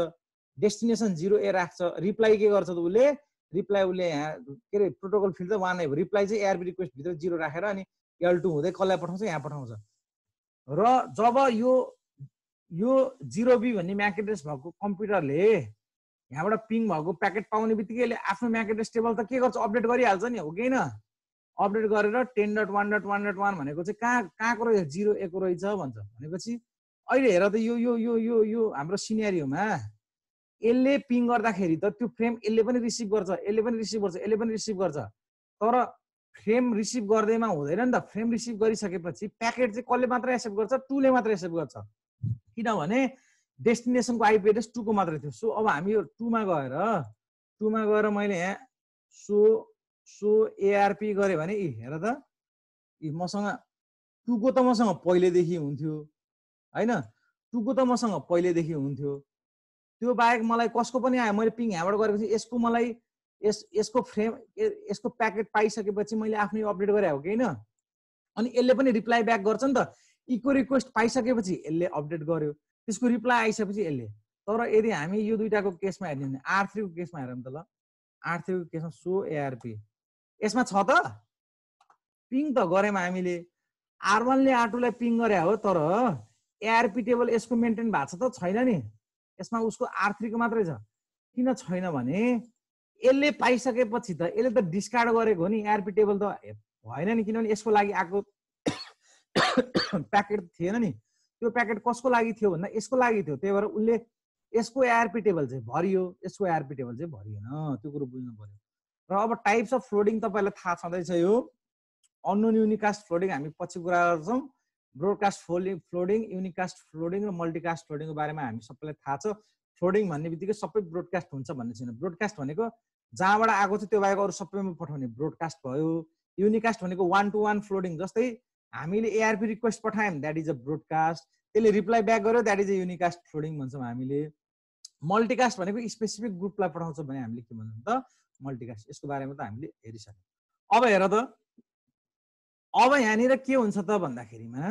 डेस्टिनेसन 0A राख्छ रिप्लाई के गर्छ त उले रिप्लाई उले यहाँ के रे प्रोटोकल फिल्ड त 1 नै हो रिप्लाई चाहिँ ARP रिक्वेस्ट भित्र 0 राखेर अनि L2 हुँदै कसलाई पठाउँछ यहाँ पठाउँछ र जब यो 0B भन्ने म्याक एड्रेस भएको कम्प्युटरले यहाँबाट पिङ भएको प्याकेट पाउने बित्तिकै यसले आफ्नो म्याक एड्रेस टेबल त के गर्छ अपडेट गरिहाल्छ नि हो कि हैन अपडेट गरेर 10.1.1.1 भनेको चाहिँ कहाँको रहेछ 0A को रहेछ भन्छ भनेपछि अहिले हेर त यो हाम्रो सिनेरियोमा यसले पिङ गर्दाखेरि त त्यो फ्रेम यसले पनि रिसिभ गर्छ यसले पनि रिसिभ गर्छ तर फ्रेम रिसिभ गर्दैमा हुँदैन नि त फ्रेम रिसिभ गरिसकेपछि प्याकेट चाहिँ कसले मात्र एक्सेप्ट गर्छ 2 ले मात्र एक्सेप्ट गर्छ किनभने डेस्टिनेसनको आइपी एड्रेस 2 को मात्र थियो सो अब हामी यो 2 मा गएर मैले यहाँ सो ARP गरे भने हेर त मसँग 2 को त मसँग पहिलेदेखि हुन्थ्यो हैन 2 को त मसँग पहिलेदेखि हुन्थ्यो त्यो बाहेक मलाई कसको पनि आयो मैले पिङ यहाँबाट गरेपछि यसको मलाई यसको फ्रेम यसको प्याकेट पाइसकेपछि मैले आफ्नै अपडेट गरे हो कि हैन अनि यसले पनि रिप्लाई ब्याक गर्छ नि त इको रिक्वेस्ट पाइसकेपछि यसले अपडेट गर्यो त्यसको रिप्लाई आइसकेपछि यसले तर यदि हामी यो दुईटाको केसमा हेर्ने भने R3 को केसमा हेरौँ त ल R3 को केसमा सो ARP यसमा छ त पिङ त गरेमा हामीले R1 ले R2 लाई पिङ गरे हो तर ARP टेबल यसको मेन्टेन भएको छ त छैन नि यसमा उसको R3 को मात्रै छ किन छैन भने यसले पाइसकेपछि त यसले त डिस्कार्ड गरेको हो नि ARP टेबल त भएन नि किनभने यसको लागि आको प्याकेट थिएन नि त्यो प्याकेट कसको लागि थियो भन्दा यसको लागि थियो त्यही भएर उले यसको ARP टेबल चाहिँ भरियो यसको ARP टेबल चाहिँ भरिएन त्यो कुरो बुझ्नु पर्यो र अब टाइप्स अफ फ्लोडिङ तपाईलाई थाहा छँदैछ यो अननोन युनिकास्ट फ्लोडिङ हामी पछि कुरा गर्छौँ ब्रोडकास्ट फ्लोडिङ युनिकास्ट फ्लोडिङ र मल्टिकास्ट फ्लोडिङको बारेमा हामी सबैलाई थाहा छ फ्लोडिङ भन्ने बित्तिकै सबै ब्रोडकास्ट हुन्छ भन्ने छैन ब्रोडकास्ट भनेको जहाँबाट आएको छ त्यो बाहेक अरू सबैमा पठाउने ब्रोडकास्ट भयो युनिकास्ट भनेको 1-to-1 फ्लोडिङ जस्तै हामीले एआरपी रिक्वेस्ट पठायौँ द्याट इज अ ब्रोडकास्ट त्यसले रिप्लाई ब्याक गर्यो that is a unicast flooding भन्छौँ हामीले मल्टिकास्ट भनेको स्पेसिफिक ग्रुपलाई पठाउँछ भने हामीले के भन्छौँ त मल्टिकास्ट यसको बारेमा त हामीले हेरिसक्यौँ अब हेर त अब यहाँनिर के हुन्छ त भन्दाखेरिमा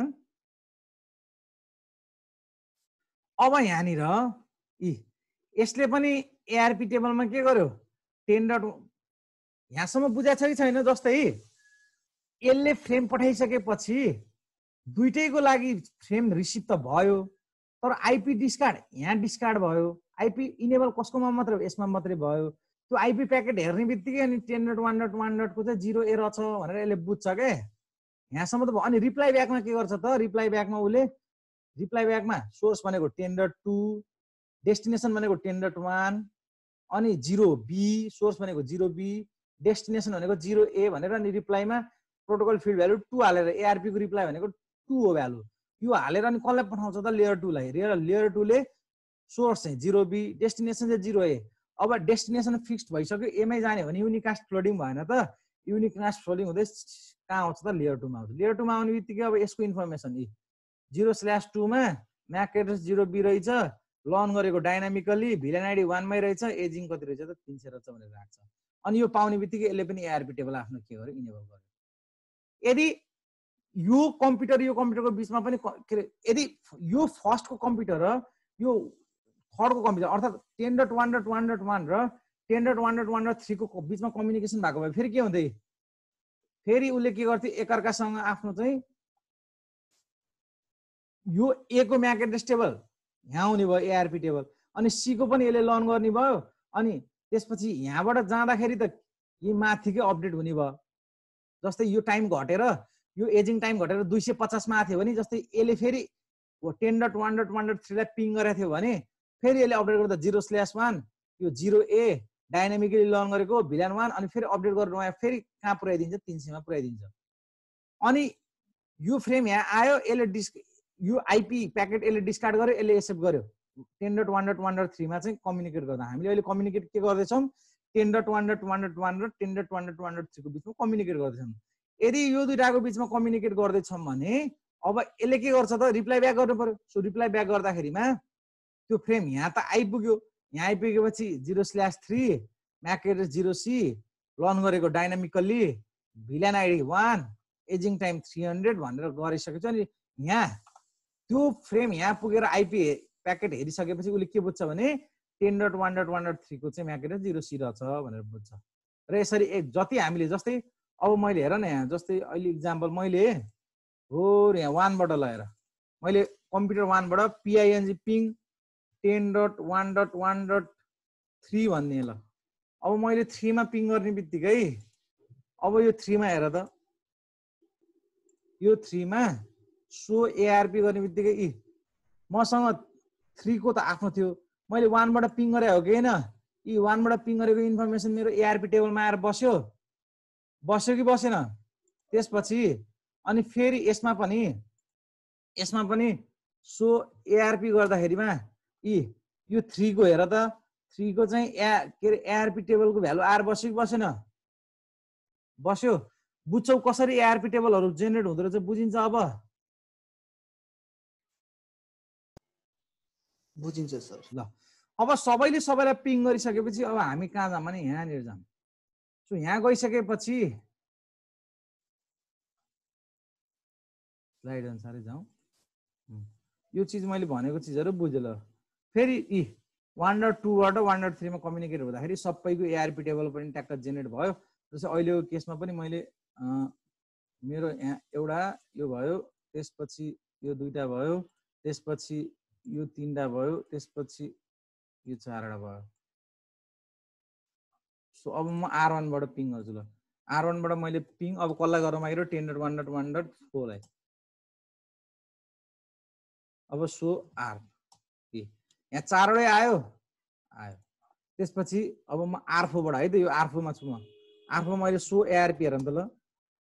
अब यहाँनिर यसले पनि एआरपी टेबलमा के गर्यो 10. यहाँसम्म बुझाएको छ कि छैन जस्तै यसले फ्रेम पठाइसकेपछि दुईटैको लागि फ्रेम रिसिभ त भयो तर आइपी डिस्कार्ड यहाँ डिस्कार्ड भयो आइपी इनेबल कसकोमा मात्रै यसमा मात्रै भयो त्यो आइपी प्याकेट हेर्ने बित्तिकै अनि 10.1.1 को चाहिँ 0 एरर छ भनेर यसले बुझ्छ के यहाँसम्म त भयो अनि रिप्लाई ब्याकमा के गर्छ त रिप्लाई ब्याकमा उसले रिप्लाई ब्याकमा सोर्स भनेको 10.2 डेस्टिनेसन भनेको 10.1 अनि 0b सोर्स भनेको 0b डेस्टिनेसन भनेको 0a भनेर अनि रिप्लाईमा प्रोटोकल फिल्ड भ्यालु 2 हालेर एआरपी को रिप्लाई भनेको 2 हो भ्यालु यो हालेर अनि कसलाई पठाउँछ त लेयर 2 लाई लेयर 2 ले सोर्स चाहिँ 0b डेस्टिनेसन चाहिँ 0a अब डेस्टिनेसन फिक्स्ड भइसक्यो एमै जाने भने युनिकास्ट फ्लोडिङ भएन त युनिकास्ट फ्लोडिङ हुँदै कहाँ आउँछ त लेयर 2 मा आउँछ लेयर 2 मा आउने बित्तिकै अब यसको इन्फर्मेसन 0/2 मा म्याक एड्रेस 0b रहेछ लर्न गरेको डाइनामिकली भिलेन आइडी 1 मै रहेछ एजिङ कति रहेछ त 300 रहेछ भनेर राख्छ अनि यो पाउने बित्तिकै यसले पनि एआरपी टेबल आफ्नो के गर्यो इनेबल गर्यो यदि यो कम्प्युटरको बिचमा पनि यदि यो फर्स्टको कम्प्युटर र यो थर्डको कम्प्युटर अर्थात् 10.1.1.1 र 10.1.1.3 को बिचमा कम्युनिकेसन भएको भए फेरि के हुँदै फेरि उसले के गर्थ्यो एकअर्कासँग आफ्नो चाहिँ यो ए को म्याक एड्रेस टेबल यहाँ आउने भयो एआरपी टेबल अनि सी को पनि यसले लर्न गर्ने भयो अनि त्यसपछि यहाँबाट जाँदाखेरि त यी माथिकै अपडेट हुने भयो जस्तै यो टाइम घटेर यो एजिङ टाइम घटेर 250 मा आथ्यो भने जस्तै यसले फेरि 10.1.1.3 लाई पिङ गरेको थियो भने फेरि यसले अपडेट गर्दा 0/1 यो 0a डाइनामिकली लर्न गरेको भिलेन 1 अनि फेरि अपडेट गर्नु आयो फेरि कहाँ पुर्याइदिन्छ 300 मा पुर्याइदिन्छ अनि यो फ्रेम यहाँ आयो यसले यो आइपी प्याकेट यसले डिस्कार्ड गर्यो यसले एक्सेप्ट गर्यो 10.1.1.3 मा चाहिँ कम्युनिकेट गर्दा हामीले अहिले कम्युनिकेट के गर्दैछौँ 10.1.1.1 र 10.1.1.3 को बिचमा कम्युनिकेट गर्दैछौँ यदि यो दुईटाको बिचमा कम्युनिकेट गर्दैछौँ भने अब यसले के गर्छ त रिप्लाई ब्याक गर्नु पर्यो सो रिप्लाई ब्याक गर्दाखेरिमा त्यो फ्रेम यहाँ त आइपुग्यो यहाँ आइपुगेपछि 0/3 म्याक एड्रेस 0c लर्न गरेको dynamically villain ID 1 ageing time 300 भनेर गरिसकेछ अनि यहाँ त्यो फ्रेम यहाँ पुगेर आइपी प्याकेट हेरिसकेपछि उसले के बुझ्छ भने 10.1.1.3 को चाहिँ म्याक एड्रेस 0c रहेछ भनेर बुझ्छ र यसरी जति हामीले जस्तै अब मैले हेर न यहाँ जस्तै अहिले इक्जाम्पल मैले हो यहाँ 1 बाट लगाएर मैले कम्प्युटर 1 बाट ping पिङ 10.1.1.3 भन्ने ल अब मैले 3 मा पिङ गर्ने बित्तिकै अब यो 3 मा हेर त यो 3 मा सो एआरपी गर्ने बित्तिकै मसँग 3 को त आफ्नो थियो मैले 1 बाट पिङ गरे हो कि हैन 1 बाट पिङ गरेको इन्फर्मेसन मेरो एआरपी टेबलमा आएर बस्यो कि बसेन त्यसपछि अनि फेरि यसमा पनि सो एआरपी गर्दाखेरिमा यो 3 को हेर त 3 को चाहिँ के रे एआरपी टेबलको भ्यालु आएर बस्यो कि बसेन बस्यो बुझ्छौ कसरी एआरपी टेबलहरु जेनेरेट हुँदो रहेछ बुझिन्छ अब बुझिन्छ सर ल अब सबैले सबैलाई पिङ गरिसकेपछि अब हामी कहाँ जाम भने यहाँनिर जाम सो यहाँ गइसकेपछि स्लाइड अनुसारै जाउँ यो चीज मैले भनेको चीजहरु बुझ्यो ल फेरि 1.2 बाट 1.3 मा कम्युनिकेट हुँदाखेरि सबैको एआरपी टेबल पनि ट्याक्क जेनेरेट भयो जस्तै अहिलेको केसमा पनि मैले मेरो यहाँ एउटा यो भयो त्यसपछि यो दुईटा भयो त्यसपछि यो तीनटा भयो त्यसपछि यो चारवटा भयो सो अब म R1 बाट पिङ गर्छु ल R1 बाट मैले पिङ अब कसलाई गर्न मागिरो 10.1.1.4 लाई अब सो R यहाँ चारवटै आयो त्यसपछि अब म R4 बाट है त यो R4 मा छु म आर्फमा मैले सो एआरपी हेर त ल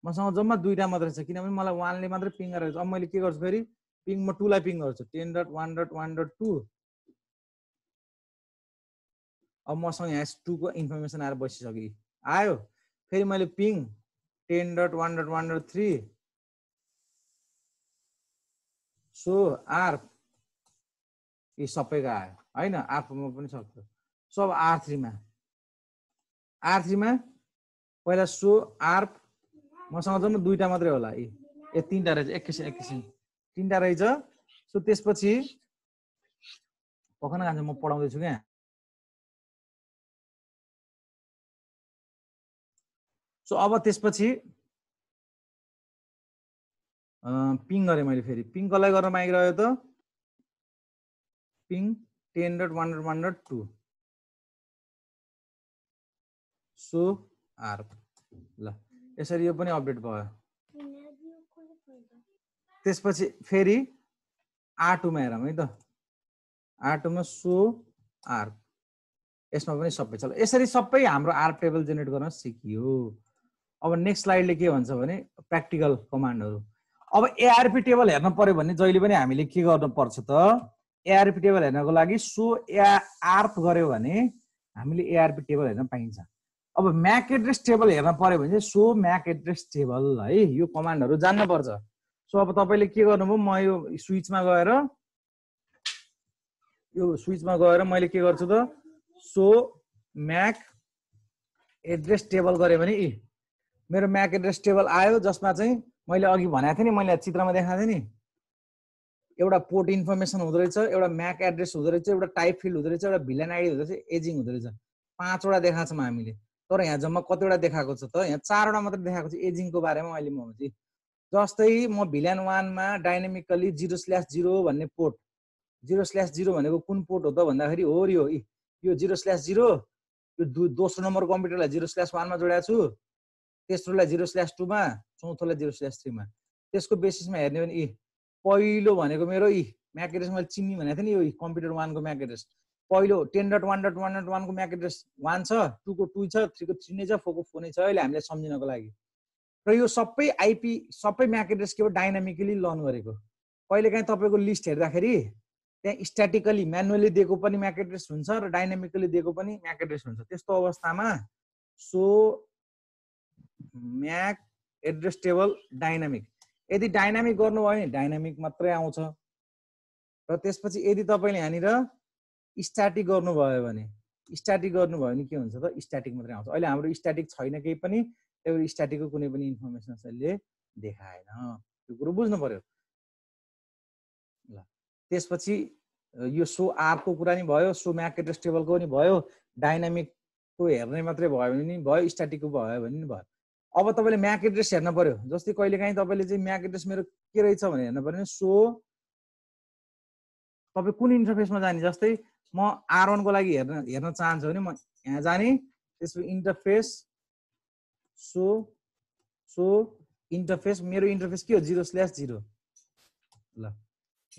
मसँग जम्मा दुईटा मात्रै छ किनभने मलाई 1 ले मात्रै पिङ गरेको छ अब मैले के गर्छु फेरि पिङ म 2 लाई पिङ गर्छु 10.1.1.2 अब मसँग यहाँ 2 को इन्फर्मेसन आएर बसिसक्यो आयो फेरि मैले पिङ 10.1.1.3 सो आर्फ यी सबैको आयो हैन आर्फमा पनि सक्छ सो अब R3 मा पहिला सो आर्फ मसँग जम्मा दुईटा मात्रै होला ए तीनटा रहेछ एकैछिन तीनटा रहेछ सो त्यसपछि पखन गान्छ म पढाउँदै छु क्या सो अब त्यसपछि पिङ गरे मैले फेरि पिङ कसलाई गर्न मागिरह्यो त पिङ 10.1.1.2 सो आर्फ ल यसरी यो पनि अपडेट भयो त्यसपछि फेरि R2 मा हेरौँ है त R2 मा सो आर्फ यसमा पनि सबै छ यसरी सबै हाम्रो आर्फ टेबल जेनेरेट गर्न सिकियो अब नेक्स्ट स्लाइडले के भन्छ भने प्र्याक्टिकल कमान्डहरु अब एआरपी टेबल हेर्न पर्यो भने जहिले पनि हामीले के गर्नु पर्छ त एआरपी टेबल हेर्नको लागि सो आर्फ गर्यो भने हामीले एआरपी टेबल हेर्न पाइन्छ अब म्याक एड्रेस टेबल हेर्न पर्यो भने सो म्याक एड्रेस टेबल है यो कमान्डहरु जान्न पर्छ सो अब तपाईले के गर्नुभयो म यो स्विचमा गएर मैले के गर्छु त सो म्याक एड्रेस टेबल गरे भने मेरो म्याक एड्रेस टेबल आयो जसमा चाहिँ मैले अघि भनेको थिएँ नि मैले चित्रमा देखाएको थिएँ नि एउटा पोर्ट इन्फर्मेसन हुँदो रहेछ एउटा म्याक एड्रेस हुँदो रहेछ एउटा टाइप फिल्ड हुँदो रहेछ एउटा भिलन आइडी हुँदो रहेछ एजिङ हुँदो रहेछ 5 वटा देखाएको छौँ हामीले तर यहाँ जम्मा कतिवटा देखाएको छ त यहाँ 4 वटा मात्र देखाएको छ एजिङको बारेमा अहिले म भन्छु जस्तै म भिलन 1 मा डाइनामिकली 0/0 भन्ने पोर्ट 0/0 भनेको कुन पोर्ट हो त भन्दाखेरि हो यो 0/0 यो दोस्रो नम्बर कम्प्युटरलाई 0/1 मा जोडेको छु तेस्रोलाई 0/2 मा चौथोलाई 0/3 मा त्यसको बेसिसमा हेर्ने भने पहिलो भनेको मेरो म्याक एड्रेस मैले चिन्ने भनेको थिएँ नि यो कम्प्युटर 1 को म्याक एड्रेस पहिलो 10.1.1.1 को म्याक एड्रेस 1 छ 2 को 2 छ 3 को 3 नै छ 4 को 4 नै छ अहिले हामीले सम्झिनको लागि र यो सबै आइपी सबै म्याक एड्रेस के हो डाइनामिकली लर्न गरेको कहिलेकाहीँ तपाईको लिस्ट हेर्दाखेरि त्यहाँ स्ट्याटिकली म्यानुअली दिएको पनि म्याक एड्रेस हुन्छ र डाइनामिकली दिएको पनि म्याक एड्रेस हुन्छ त्यस्तो अवस्थामा so MAC address table dynamic यदि डाइनामिक गर्नुभयो भने डाइनामिक मात्रै आउँछ र त्यसपछि यदि तपाईले यहाँनिर स्ट्याटिक गर्नुभयो भने के हुन्छ त स्ट्याटिक मात्रै आउँछ अहिले हाम्रो स्ट्याटिक छैन केही पनि त्यही स्ट्याटिकको कुनै पनि इन्फर्मेसन यसले देखाएन यो कुरो बुझ्नु पर्यो ल त्यसपछि यो सो आर्फको कुरा नि भयो सो म्याक एड्रेस टेबलको नि भयो डाइनामिकको हेर्ने मात्रै भयो भने नि भयो स्ट्याटिकको भयो भने नि भयो अब तपाईले म्याक एड्रेस हेर्न पर्यो जस्तै कहिलेकाहीँ तपाईले चाहिँ म्याक एड्रेस मेरो के रहेछ भने हेर्न पर्यो सो तपाई कुन इन्टरफेसमा जाने जस्तै म R1 को लागि हेर्न चाहन्छु भने म यहाँ जाने त्यसपछि इन्टरफेस सो इन्टरफेस मेरो इन्टरफेस के हो 0/0 ल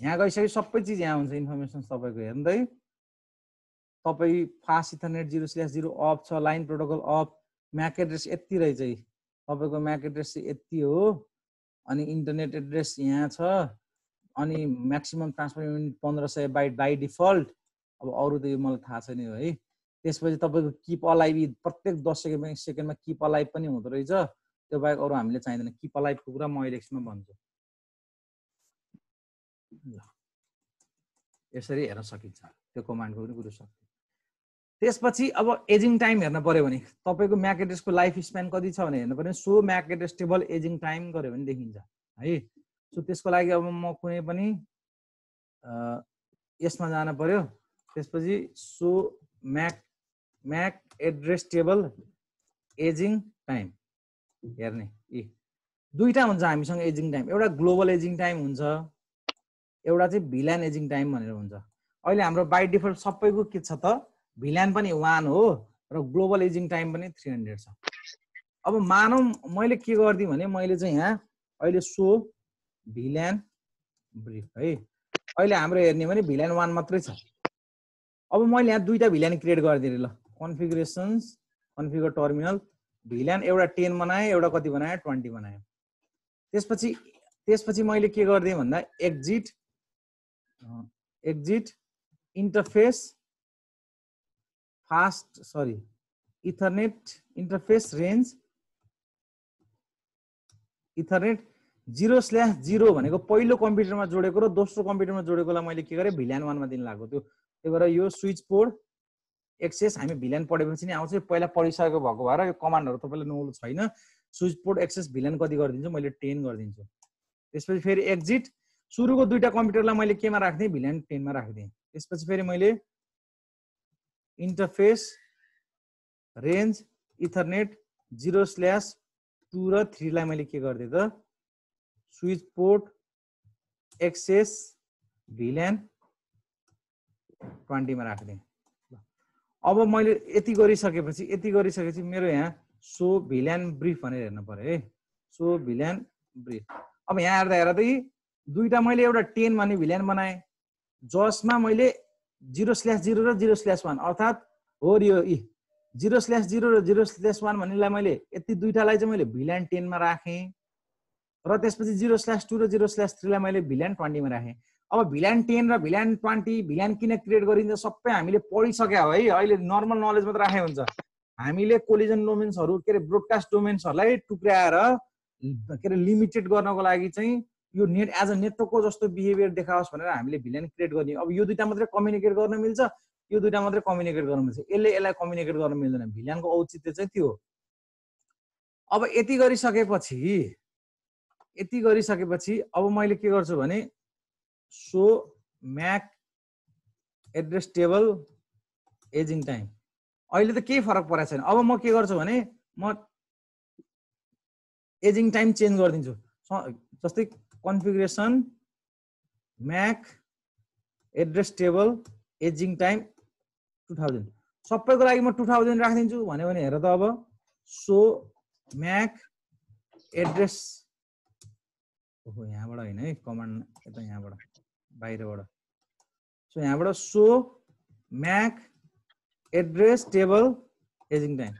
यहाँ गइसक्यो सबै चीज यहाँ हुन्छ इन्फर्मेसन तपाईको हेर्दै तपाई फास्ट इथरनेट 0/0 अफ छ line protocol of MAC address यति रहेछ तपाईको म्याक एड्रेस यति हो अनि इन्टरनेट एड्रेस यहाँ छ अनि maximum transfer unit 1500 byte by default अब अरु त यो मलाई थाहा छैन है त्यसपछि तपाईको कीप अलाइभ प्रत्येक 10 सेकेन्डमा कीप अलाइभ पनि हुँदो रहेछ त्यो बाहेक अरु हामीले चाहिदैन कीप अलाइभको कुरा म अहिले एकछिनमा भन्छु यसरी हेर्न सकिन्छ त्यो कमान्डको पनि कुरा सक्छ त्यसपछि अब एजिङ टाइम हेर्न पर्यो भने तपाईको म्याक एड्रेसको लाइफ स्प्यान कति छ भने हेर्न पर्यो so MAC address table ageing time गर्यो भने देखिन्छ है सो त्यसको लागि अब म कुनै पनि यसमा जान पर्यो त्यसपछि so MAC address table ageing time हेर्ने दुईटा हुन्छ हामीसँग एजिङ टाइम एउटा ग्लोबल एजिङ टाइम हुन्छ एउटा चाहिँ भिलान एजिङ टाइम भनेर हुन्छ अहिले हाम्रो बाइ डिफल्ट सबैको के छ त भिलान पनि 1 हो र ग्लोबल एजिङ टाइम पनि 300 छ अब मानौ मैले के गर्दिए भने मैले चाहिँ यहाँ अहिले सो भिलान ब्रिफ है अहिले हाम्रो हेर्ने भने भिलान 1 मात्रै छ अब मैले यहाँ दुईटा भिलान क्रिएट गर्दिए ल कन्फिगरेसन्स कन्फिगर टर्मिनल भिल्यान एउटा 10 बनाएँ, एउटा कति बनाएँ 20 बनाएँ। त्यसपछि मैले के गर्दिएँ भन्दा exit interface Ethernet interface range Ethernet 0/0 भनेको पहिलो कम्प्युटरमा जोडेको र दोस्रो कम्प्युटरमा जोडेकोलाई मैले के गरेँ भिल्यान 1 मा दिन लाग्यो। त्यो भएर यो स्विच पोर्ट एक्सेस हामी भिल्यान पढेपछि नि आउँछ। पहिला पढिसकेको भएको भएर यो कमान्डहरु तपाईलाई नौलो छैन। स्विच पोर्ट एक्सेस भिल्यान कति गरिदिन्छु मैले 10 गरिदिन्छु। त्यसपछि फेरि एक्जिट सुरुको दुईटा कम्प्युटरलाई मैले केमा राख्दिएँ भिल्यान 10 मा राख्दिएँ। त्यसपछि फेरि मैले इन्टरफेस रेन्ज इथरनेट 0/2 र 3 लाई मैले के गर्दिएँ त स्विच पोर्ट एक्सेस भिल्यान 20 मा राख्दिएँ। अब मैले यति गरिसकेपछि मेरो यहाँ सो भिल्यान ब्रिफ भनेर हेर्नु पर्यो है। Show VLAN brief. अब यहाँ हेर्दा दुईटा मैले एउटा 10 भन्ने भिल्यान बनाएँ जसमा मैले 0/0 र 0/1 अर्थात् हो यो 0/0 र 0/1 भन्नेलाई मैले यति दुईटालाई चाहिँ मैले भिल्यान 10 मा राखेँ र त्यसपछि 0/2 र 0/3 लाई मैले भिल्यान 20 मा राखेँ। अब भिल्यान 10 र भिल्यान 20 भिल्यान किन क्रिएट गरिन्छ सबै हामीले पढिसक्या हो है। अहिले नर्मल नलेज मात्र राखे हुन्छ। हामीले कोलिजन डोमेन्सहरु के रे ब्रोडकास्ट डोमेन्सहरुलाई टुक्राएर के रे लिमिटेड गर्नको लागि चाहिँ यो नेट एज अ नेटवर्कको जस्तो बिहेभियर देखाओस् भनेर हामीले भिल्यान क्रिएट गर्ने। अब यो दुईटा मात्रै कम्युनिकेट गर्न मिल्छ, यो दुईटा मात्रै कम्युनिकेट गर्न मिल्छ, यसलाई कम्युनिकेट गर्न मिल्दैन। भिल्यानको औचित्य चाहिँ त्यो। अब यति गरिसकेपछि अब मैले के गर्छु भने so MAC address table ageing time. अहिले त केही फरक परेको छैन। अब म के गर्छु भने म एजिङ टाइम चेन्ज गरिदिन्छु। जस्तै configuration MAC address table ageing time 2000 सबैको लागि म 2000 राखिदिन्छु भन्यो भने हेर त अब सो म्याक एड्रेस यहाँबाट होइन है कमान्ड यता यहाँबाट बाहिरबाट। सो यहाँबाट so MAC address table ageing time.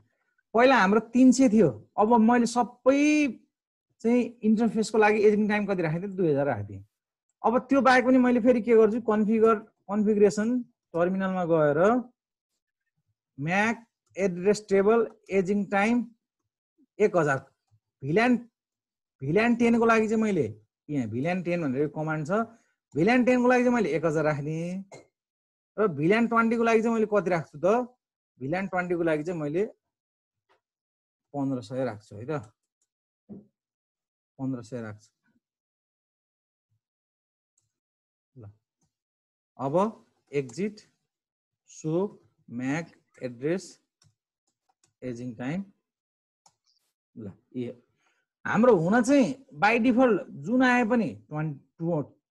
पहिला हाम्रो 300 थियो। अब मैले सबै चाहिँ इन्टरफेसको लागि एजिङ टाइम कति राखेँ 2000 राखिदिएँ। अब त्यो बाहेक पनि मैले फेरि के गर्छु कन्फिगरेसन टर्मिनलमा गएर MAC address table ageing time 1000 भिल्यान 10 को लागि चाहिँ मैले यहाँ भिल्यान 10 भनेर कमान्ड छ। भिल्यान 10 को लागि चाहिँ मैले 1000 राख्दिएँ र भिल्यान 20 को लागि चाहिँ मैले कति राख्छु त भिल्यान 20 को लागि चाहिँ मैले 1500 राख्छु है त 1500 राख्छु। ल अब exit so MAC address ageing time. ल हाम्रो हुन चाहिँ बाइ डिफल्ट जुन आए पनि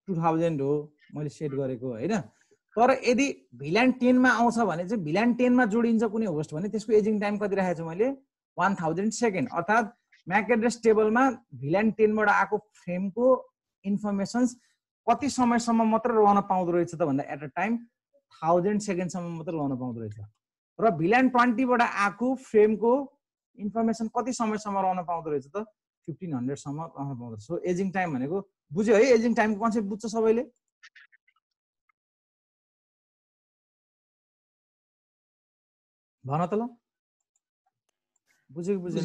2000 हो मैले सेट गरेको हैन। तर यदि भिल्यान 10 मा आउँछ भने चाहिँ भिल्यान 10 मा जोडिन्छ कुनै होस्ट भने त्यसको एजिङ टाइम कति राखेको छु मैले 1000 सेकेन्ड। अर्थात् म्याक एड्रेस टेबलमा भिल्यान 10 बाट आएको फ्रेमको इन्फर्मेसन्स कति समयसम्म मात्र रहन पाउँदो रहेछ त भन्दा एट अ टाइम 1000 सेकेन्डसम्म मात्र रहन पाउँदो रहेछ। र भिल्यान 20 बाट आएको फ्रेमको इन्फर्मेसन कति समयसम्म रहन पाउँदो रहेछ त 1500 सम्म रहन पाउँदो। सो एजिङ टाइम भनेको बुझ्यो है। एजिङ टाइमको कन्सेप्ट बुझ्छ सबैले? भन त ल बुझेको बुझेन?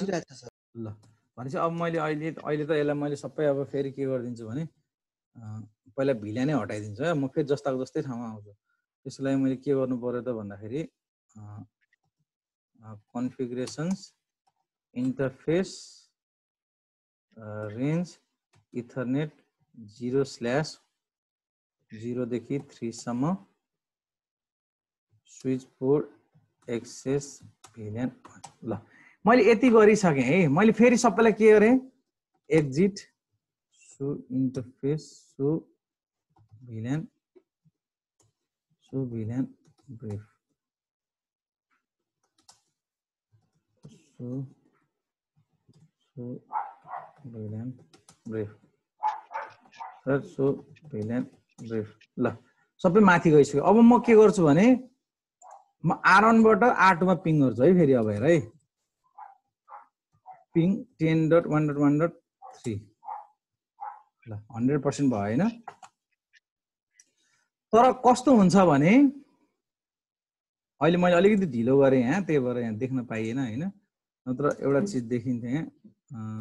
ल भनेपछि अब मैले अहिले त यसलाई मैले सबै अब फेरि के गरिदिन्छु भने पहिला भिल्यानै हटाइदिन्छु है। म फेरि जस्ताको जस्तै ठाउँमा आउँछु। त्यसको लागि मैले के गर्नु पर्यो त भन्दाखेरि कन्फिगरेसन्स इन्टरफेस रेन्ज इथरनेट 0/0 देखि 3 सम्म स्विच पोर्ट एक्सेस भिल्यान। ल मैले यति गरिसकेँ है। मैले फेरि सबैलाई के गरेँ exit show interface show VLAN brief VLAN brief. ल सबै माथि गइसक्यो। अब म के गर्छु भने म R1 बाट R2 मा पिङ गर्छु है। फेरि अब हेर है पिङ 10.1.1.3 ल 100% भयो हैन। तर कस्तो हुन्छ भने अहिले मैले अलिकति ढिलो गरेँ यहाँ, त्यही भएर यहाँ देख्न पाइएन हैन, नत्र एउटा चिज देखिन्थ्यो यहाँ।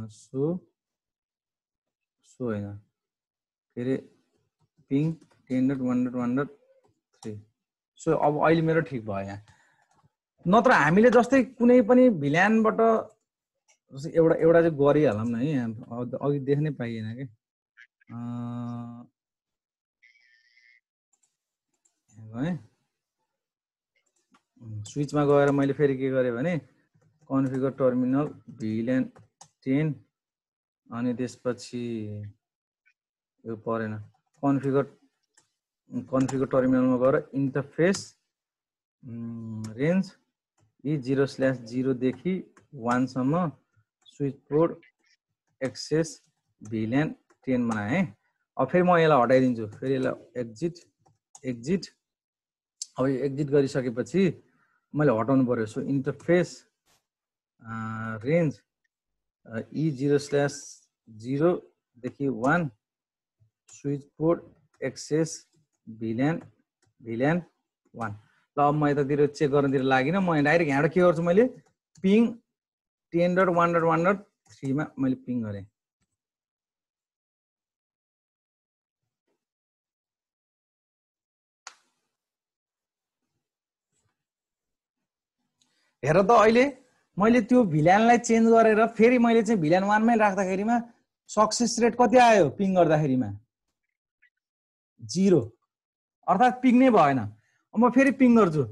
सो हैन के अरे पिङ 10.1.1.3 सो अब अहिले मेरो ठिक भयो यहाँ। नत्र हामीले जस्तै कुनै पनि भिल्यानबाट एउटा एउटा चाहिँ गरिहालौँ न है, यहाँ अघि देख्नै पाइएन के। है स्विचमा गएर मैले फेरि के गरेँ भने कन्फिगर टर्मिनल भिल्यान 10 अनि त्यसपछि यो परेन, कन्फिगर टर्मिनलमा गएर इन्टरफेस रेन्ज E0/0 देखि 1 सम्म स्विच पोर्ट एक्सेस भिल्यान 10 बनाएँ। अब फेरि म यसलाई हटाइदिन्छु, फेरि यसलाई एक्जिट। अब एक्जिट गरिसकेपछि मैले हटाउनु पर्यो। सो इन्टरफेस रेन्ज E0/0 देखि 1 स्विच पोर्ट एक्सेस भिल्यान 1। ल अब म यतातिर चेक गर्नतिर लागिनँ, म डाइरेक्ट यहाँबाट के गर्छु, मैले पिङ 10.1.1.3 मा मैले पिङ गरेँ। हेर त अहिले मैले त्यो भिल्यानलाई चेन्ज गरेर फेरि मैले चाहिँ भिल्यान 1 मै राख्दाखेरिमा सक्सेस रेट कति आयो पिङ गर्दाखेरिमा 0, अर्थात् पिङ नै भएन। अब म फेरि पिङ गर्छु,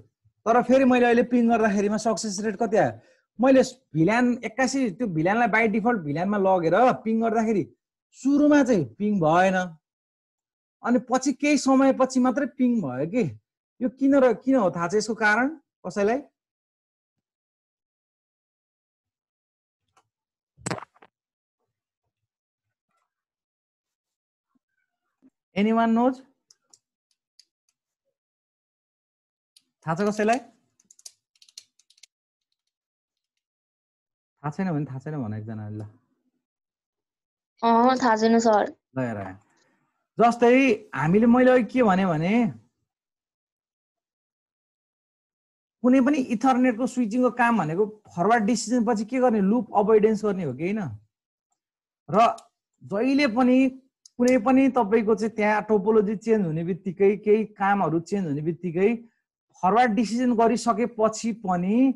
तर फेरि मैले अहिले पिङ गर्दाखेरिमा सक्सेस रेट कति आयो, मैले भिल्यान 81 त्यो भिल्यानलाई बाइ डिफल्ट भिल्यानमा लगेर पिङ गर्दाखेरि सुरुमा चाहिँ पिङ भएन, अनि पछि केही समयपछि मात्रै पिङ भयो कि। यो किन हो थाहा छ यसको कारण कसैलाई? Anyone knows? थाहा छ कसैलाई? थाहा छैन भने थाहा छैन भन एकजनाले। ल थाहा छैन सर। ल हेर, जस्तै हामीले मैले के भने कुनै पनि इथरनेटको स्विचिङको काम भनेको फरवर्ड डिसिजन पछि के गर्ने, लुप अभोइडेन्स गर्ने हो कि हैन। र जहिले पनि कुनै पनि तपाईको चाहिँ त्यहाँ टोपोलोजी चेन्ज हुने बित्तिकै केही कामहरु चेन्ज हुने बित्तिकै फरवर्ड डिसिजन गरिसकेपछि पनि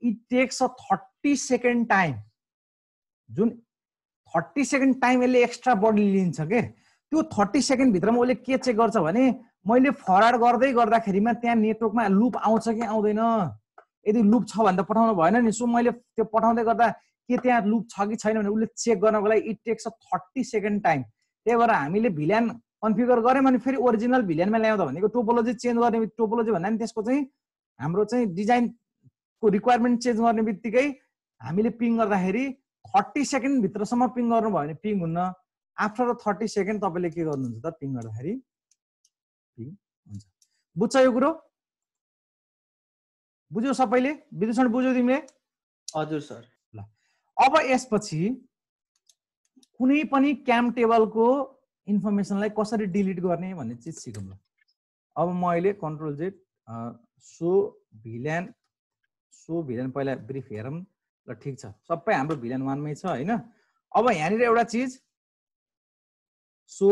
it takes a 30 second time, जुन 30 सेकेन्ड टाइम यसले एक्स्ट्रा बढी लिन्छ के। त्यो 30 सेकेन्ड भित्रमा उसले के चेक गर्छ भने मैले फरवर्ड गर्दै गर्दाखेरिमा त्यहाँ नेटवर्कमा लुप आउँछ कि आउँदैन, यदि लुप छ भने त पठाउनु भएन नि। सो मैले त्यो पठाउँदै गर्दा के त्यहाँ लुप छ कि छैन भने उसले चेक गर्नको लागि it takes a 30 second time. त्यही भएर हामीले भिल्यान कन्फिगर गर्यौं अनि फेरि ओरिजिनल भिल्यानमा ल्याउँदा भनेको टोपोलोजी चेन्ज गर्ने, टोपोलोजी भन्दा नि त्यसको चाहिँ हाम्रो चाहिँ डिजाइनको रिक्वायरमेन्ट चेन्ज गर्ने बित्तिकै हामीले पिङ गर्दाखेरि 30 सेकेन्ड भित्रसम्म पिङ गर्नु भयो भने पिङ हुन्न। आफ्टर 30 सेकेन्ड तपाईले के गर्नुहुन्छ त पिङ गर्दाखेरि पिङ हुन्छ। बुझ्छ यो कुरो? बुझ्यो सबैले? विदुषण बुझ्यो तिमीले? हजुर सर। ल अब यसपछि कुनै पनि क्याम टेबलको इन्फर्मेसनलाई कसरी डिलिट गर्ने भन्ने चिज सिकौँ। ल अब म अहिले कन्ट्रोल जेड सो भिल्यान पहिला ब्रिफ हेरौँ। ल ठीक छ, सबै हाम्रो भिल्यान 1 मै छ हैन। अब यहाँनिर एउटा चिज सो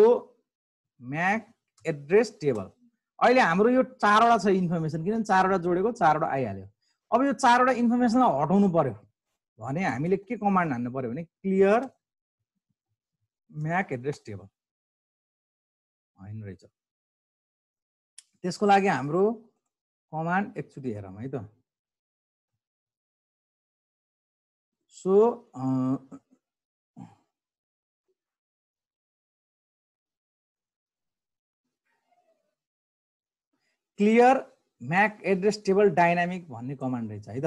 म्याक एड्रेस टेबल, अहिले हाम्रो यो 4 वटा छ इन्फर्मेसन, किनभने 4 वटा जोडेको 4 वटा आइहाल्यो। अब यो 4 वटा इन्फर्मेसनलाई हटाउनु पर्यो भने हामीले के कमान्ड हान्नु पर्यो भने क्लियर म्याक एड्रेस टेबल हैन रहेछ। त्यसको लागि हाम्रो कमान्ड एकचोटि हेरौँ है त। So clear MAC address table dynamic भन्ने कमान्ड रहेछ है त।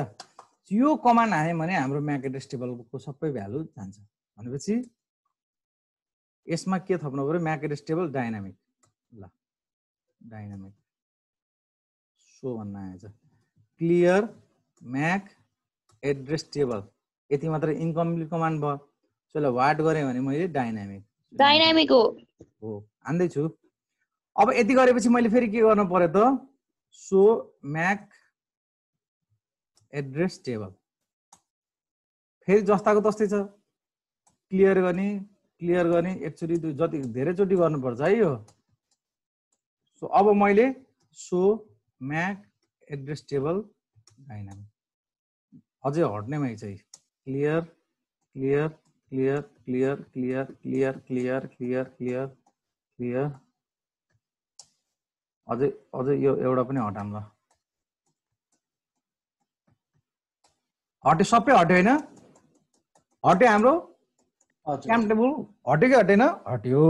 यो कमान्ड हान्यो भने हाम्रो म्याक एड्रेस टेबलको सबै भ्यालु जान्छ। भनेपछि यसमा के थप्नु पर्यो, म्याक एड्रेस टेबल डाइनामिक। ल डाइनामिक सो भन्न आएछ क्लियर म्याक एड्रेस टेबल यति मात्र इन्कम्प्लिट कमान्ड भयो। सो ल वाट गरेँ भने मैले डाइनामिक हो हान्दैछु। अब यति गरेपछि मैले फेरि के गर्नु पर्यो त सो म्याक एड्रेस टेबल फेरि जस्ताको तस्तै छ क्लियर गर्ने एकचोटि जति धेरैचोटि गर्नुपर्छ है यो। सो अब मैले so MAC address table dynamic अझै हट्नेमै चाहिँ clear clear clear clear clear clear clear clear clear clear अझै यो एउटा पनि हटाउँ ल। हट्यो सबै हट्यो होइन हट्यो हाम्रो क्याम्प टेबल हट्यो कि हटेन हट्यो।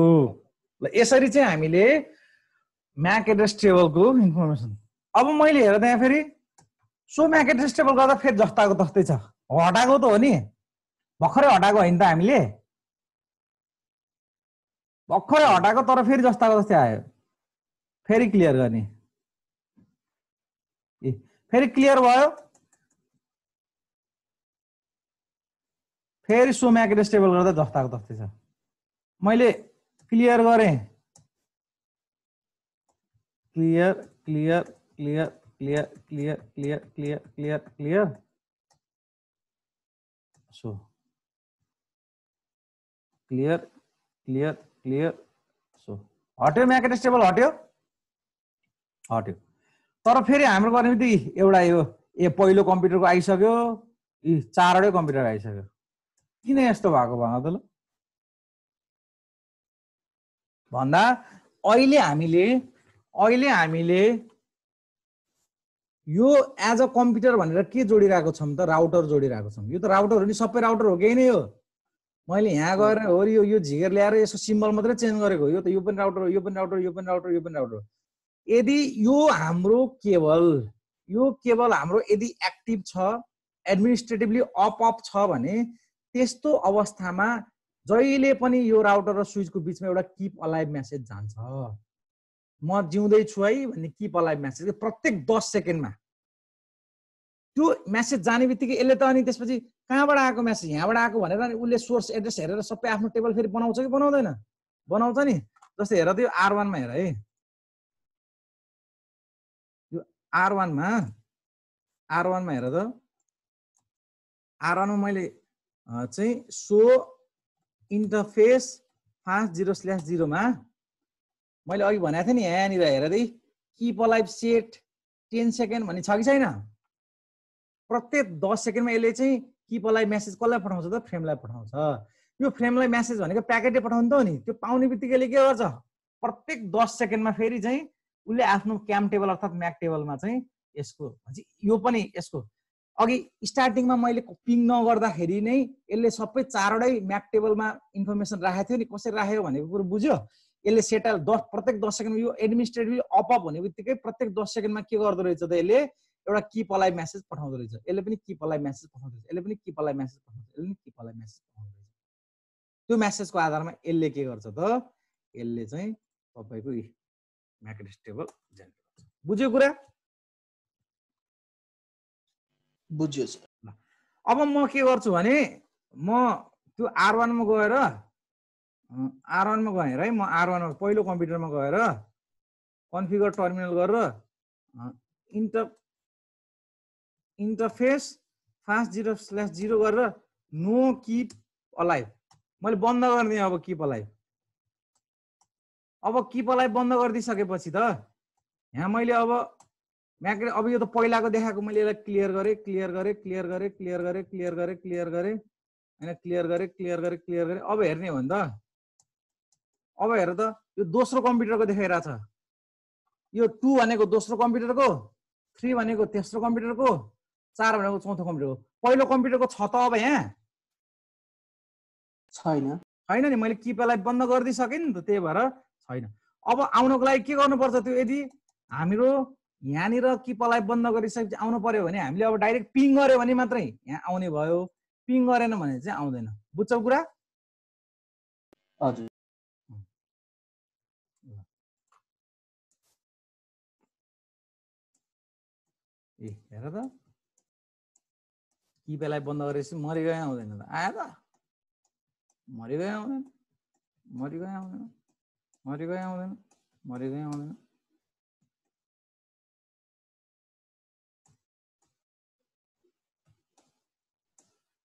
ल यसरी चाहिँ हामीले म्याक एड्रेस टेबलको इन्फर्मेसन अब मैले हेर त्यहाँ फेरि सो म्याक एड्रेस टेबल गर्दा फेरि जस्ताको तस्तै छ हटाएको त हो नि भर्खरै हटाएको होइन त हामीले भर्खरै हटाएको तर फेरि जस्ताको जस्तै आयो। फेरि क्लियर गर्ने फेरि क्लियर भयो फेरि सो म्याक एड्रेस टेबल गर्दा जस्ताको तस्तै छ। मैले क्लियर गरेँ clear clear clear clear clear clear clear clear clear so clear clear clear so हट्यो म्याक एड्रेस टेबल हट्यो तर फेरि हाम्रो गर्ने बित्तिकै एउटा यो पहिलो कम्प्युटरको आइसक्यो चारवटै कम्प्युटर आइसक्यो किन यस्तो भएको भन त ल भन्दा अहिले हामीले यो एज अ कम्प्युटर भनेर के जोडिरहेको छौँ त राउटर जोडिरहेको छौँ। यो त राउटर हो नि सबै राउटर हो केही नै हो। मैले यहाँ गएर हो यो झिगर ल्याएर यसको सिम्बल मात्रै चेन्ज गरेको हो। यो त यो पनि राउटर हो यो पनि राउटर यो पनि राउटर यो पनि राउटर। यदि यो केबल हाम्रो यदि एक्टिभ छ एडमिनिस्ट्रेटिभली अप छ भने त्यस्तो अवस्थामा जहिले पनि यो राउटर र स्विचको बिचमा एउटा किप अलाइभ मेसेज जान्छ। म जिउँदै छु है भन्ने किप अलाइभ मेसेज प्रत्येक 10 सेकेन्डमा त्यो मेसेज जाने बित्तिकै यसले त अनि त्यसपछि कहाँबाट आएको मेसेज यहाँबाट आएको भनेर अनि उसले सोर्स एड्रेस हेरेर सबै आफ्नो टेबल फेरि बनाउँछ कि बनाउँदैन बनाउँछ नि। जस्तै हेर त यो R1 मा हेर है यो R1 मा हेर त R1 मा मैले चाहिँ सो इन्टरफेस फास्ट 0/0 मा मैले अघि भनेको थिएँ नि यहाँनिर हेर त किप अलाइभ सेट 10 सेकेन्ड भन्ने छ कि छैन। प्रत्येक 10 सेकेन्डमा यसले चाहिँ किप अलाइभ मेसेज कसलाई पठाउँछ त फ्रेमलाई पठाउँछ। यो फ्रेमलाई मेसेज भनेको प्याकेटै पठाउनु त हो नि। त्यो पाउने बित्तिकैले के गर्छ प्रत्येक 10 सेकेन्डमा फेरि चाहिँ उसले आफ्नो क्याम टेबल अर्थात् म्याक टेबलमा चाहिँ यसको यो पनि यसको अघि स्टार्टिङमा मैले पिङ नगर्दाखेरि नै यसले सबै चारवटै म्याक टेबलमा इन्फर्मेसन राखेको थियो नि कसरी राखेको भनेको कुरो बुझ्यो। यसले सेटल प्रत्येक 10 सेकेन्डमा यो एडमिनिस्ट्रेटिभली अप हुने बित्तिकै प्रत्येक 10 सेकेन्डमा के गर्दो रहेछ त यसले एउटा किप अलाइभ मेसेज पठाउँदो रहेछ। यसले पनि किप अलाइभ मेसेज पठाउँदो रहेछ यसले पनि किप अलाइभ मेसेज पठाउँछ यसले पनि किप अलाइभ मेसेज पठाउँदो रहेछ। त्यो मेसेजको आधारमा यसले के गर्छ त यसले चाहिँ तपाईको म्याक एड्रेस टेबल जेनेरेट गर्छ। बुझ्यो कुरा बुझ्यो सर। अब म के गर्छु भने म त्यो R1 मा गएर है म R1 मा पहिलो कम्प्युटरमा गएर कन्फिगर टर्मिनल गरेर इन्टरफेस फास्ट 0/0 गरेर नो किप अलाइभ मैले बन्द गरिदिएँ। अब किप अलाइभ बन्द गरिदिइसकेपछि त यहाँ मैले अब म्याक अब यो त पहिलाको देखाएको मैले यसलाई क्लियर गरेँ होइन क्लियर गरेँ। अब हेर्ने हो नि त अब हेर त यो दोस्रो कम्प्युटरको देखाइरहेछ। यो 2 भनेको दोस्रो कम्प्युटरको 3 भनेको तेस्रो कम्प्युटरको 4 भनेको चौथो कम्प्युटरको पहिलो कम्प्युटरको छ त अब यहाँ छैन नि। मैले किप अलाइभ बन्द गरिदिइसकेँ नि त त्यही भएर छैन। अब आउनको लागि के गर्नुपर्छ त्यो यदि हाम्रो यहाँनिर किप अलाइभ बन्द गरिसकेपछि आउनु पर्यो भने हामीले अब डाइरेक्ट पिङ गर्यो भने मात्रै यहाँ आउने भयो। पिङ गरेन भने चाहिँ आउँदैन। बुझ्छौ कुरा हजुर। हेर त किपेलाई बन्द गरेपछि मरिगयो आउँदैन त आयो त मरिगयो आउँदैन मरिगयो आउँदैन मरिगयो आउँदैन मरिगयो आउँदैन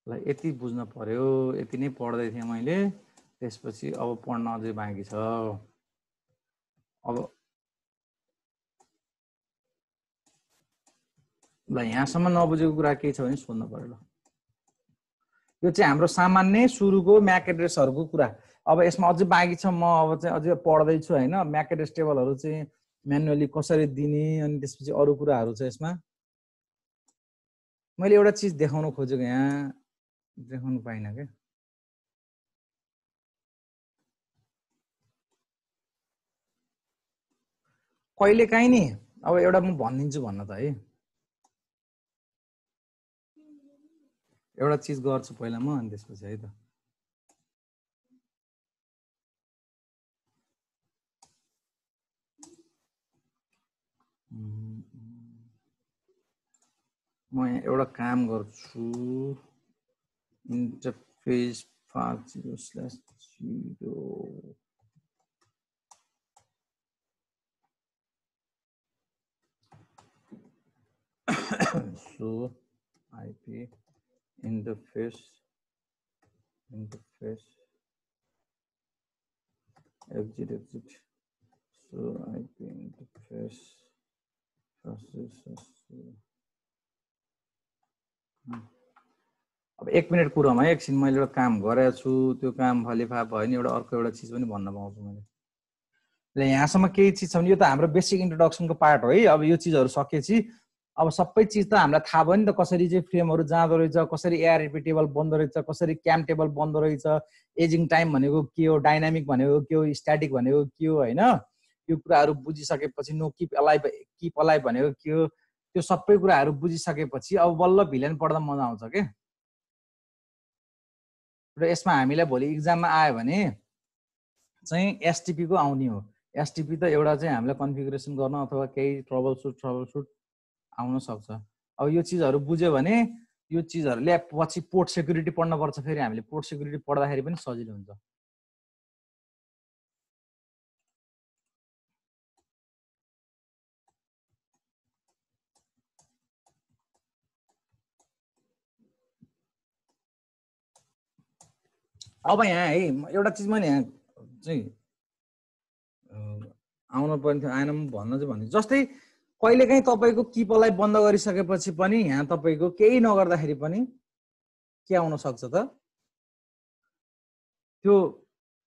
ल यति बुझ्न पर्यो यति नै पढ्दै थिएँ मैले त्यसपछि अब पढ्न अझै बाँकी छ अब ल यहाँसम्म नबुझेको कुरा केही छ भने सोध्नु पर्यो ल यो चाहिँ हाम्रो सामान्य सुरुको म्याक एड्रेसहरूको कुरा अब यसमा अझै बाँकी छ म अब चाहिँ अझै पढ्दैछु होइन म्याक एड्रेस टेबलहरू चाहिँ म्यानुअली कसरी दिने अनि त्यसपछि अरू कुराहरू छ यसमा मैले एउटा चिज देखाउन खोजेको यहाँ देखाउनु पाइनँ क्या कहिलेकाहीँ नि अब एउटा म भनिदिन्छु भन्न त है एउटा चिज गर्छु पहिला म अनि त्यसपछि है त म यहाँ एउटा काम गर्छु interface 50/0 so IP interface exit so IP interface अब 1 मिनट कुरामा एकछिन मैले एउटा काम गरेको छु त्यो काम फलिफा भयो नि अर्को एउटा चिज पनि भन्न पाउँछु मैले ल यहाँसम्म केही चिज छ भने यो त हाम्रो बेसिक इन्ट्रोडक्सनको पार्ट हो है अब यो चिजहरू सकेपछि अब सबै चिज त हामीलाई थाहा भयो नि त कसरी चाहिँ फ्रेमहरू जाँदो रहेछ कसरी एआरपी टेबल बन्दो रहेछ कसरी क्याम टेबल बन्दो रहेछ एजिङ टाइम भनेको के हो डाइनामिक भनेको के हो स्ट्याटिक भनेको के हो हैन यो कुराहरू बुझिसकेपछि नो किप अलाइभ भनेको के हो त्यो सबै कुराहरू बुझिसकेपछि अब बल्ल भिलेन पढ्दा मजा आउँछ के र यसमा हामीलाई भोलि एक्जाममा आयो भने चाहिँ एसटिपी को आउने हो एसटिपी त एउटा चाहिँ हामीलाई कन्फिगरेसन गर्न अथवा केही ट्रबल सुट आउन सक्छ अब यो चिजहरू बुझ्यो भने यो चिजहरूले पछि पोर्ट सेक्युरिटी पढ्न पर्छ फेरि हामीले पोर्ट सेक्युरिटी पढ्दाखेरि पनि सजिलो हुन्छ अब यहाँ है एउटा चिज मैले यहाँ चाहिँ आउन पर्ने थियो आएन भन्न चाहिँ भन्छु जस्तै कहिलेकाहीँ तपाईको किपलाई बन्द गरिसकेपछि पनि यहाँ तपाईको केही नगर्दाखेरि पनि के आउन सक्छ त त्यो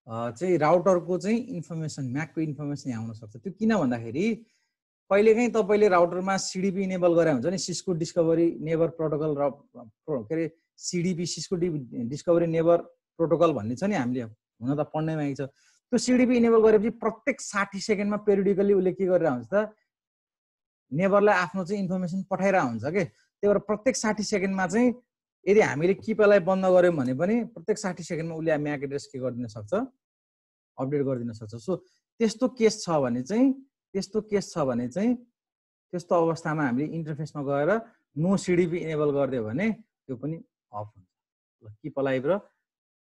चाहिँ राउटरको चाहिँ इन्फर्मेसन म्याकको इन्फर्मेसन आउन सक्छ त्यो किन भन्दाखेरि कहिलेकाहीँ तपाईले राउटरमा सिडिपी इनेबल गरे हुन्छ नि सिस्को डिस्कभरी नेबर प्रोटोकल र के रे सिडिपी सिस्को डिस्कभरी नेबर प्रोटोकल भन्ने छ नि हामीले हुन त पढ्नै बाँकी छ त्यो सिडिपी इनेबल गरेपछि प्रत्येक 60 सेकेन्डमा पेरियोडिकली उसले के गरेर हुन्छ त नेबरलाई आफ्नो चाहिँ इन्फर्मेसन पठाइरहेको हुन्छ के त्यही भएर प्रत्येक 60 सेकेन्डमा चाहिँ यदि हामीले किपलाई बन्द गर्यौं भने पनि प्रत्येक 60 सेकेन्डमा उसले म्याक एड्रेस के गरिदिन सक्छ अपडेट गरिदिन सक्छ सो त्यस्तो केस छ भने चाहिँ त्यस्तो अवस्थामा हामीले इन्टरफेसमा गएर नो सिडिपी इनेबल गरिदियो भने त्यो पनि अफ हुन्छ ल किप अलाइभ र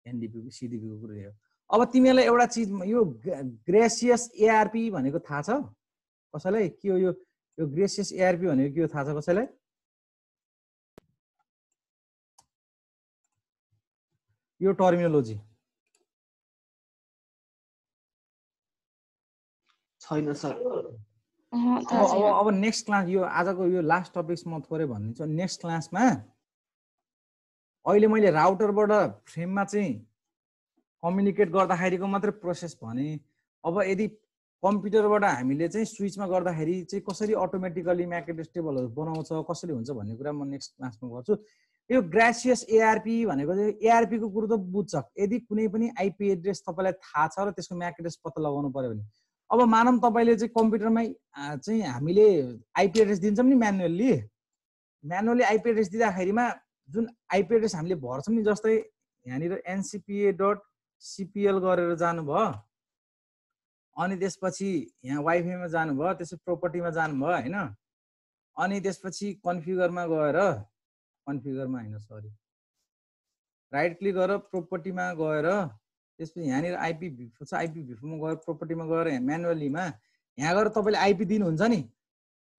एनडीपी को सीडीपी को कुरा हो अब तिमीलाई एउटा चीज यो ग्रेसियस एआरपी भनेको थाहा छ कसैलाई के हो यो ग्रेसियस एआरपी भनेको के हो थाहा छ कसैलाई यो टर्मिनोलोजी छैन सर अब नेक्स्ट क्लास यो आजको यो लास्ट टपिक्स म थोरै भनिदिन्छु नेक्स्ट क्लासमा अहिले मैले राउटरबाट फ्रेममा चाहिँ कम्युनिकेट गर्दाखेरिको मात्र प्रोसेस भने अब यदि कम्प्युटरबाट हामीले चाहिँ स्विचमा गर्दाखेरि चाहिँ कसरी अटोमेटिकली म्याक एड्रेस टेबलहरु बनाउँछ कसरी हुन्छ भन्ने कुरा म नेक्स्ट क्लासमा गर्छु यो ग्रेसियस एआरपी भनेको चाहिँ एआरपी को कुरो त बुझ्छ यदि कुनै पनि आईपी एड्रेस तपाईलाई थाहा छ र त्यसको म्याक एड्रेस पत्ता लगाउनु पर्यो भने अब मानौं तपाईले चाहिँ कम्प्युटरमै चाहिँ हामीले आईपी एड्रेस दिन्छौं नि म्यानुअली आईपी एड्रेस दिँदाखेरिमा जुन आईपी एड्रेस हामीले भर्छौं नि जस्तै यहाँनिर ncpa.cpl गरेर जानुभयो अनि त्यसपछि यहाँ वाइफाईमा जानुभयो त्यसपछि प्रोपर्टीमा जानुभयो हैन अनि त्यसपछि कन्फिगरमा गएर कन्फिगरमा हैन सरी राइट क्लिक गरेर प्रोपर्टीमा गएर त्यसपछि यहाँनिर IPv4 छ IPv4 मा गएर प्रोपर्टीमा गएर म्यानुअलीमा यहाँ गएर तपाईले आइपी दिनुहुन्छ नि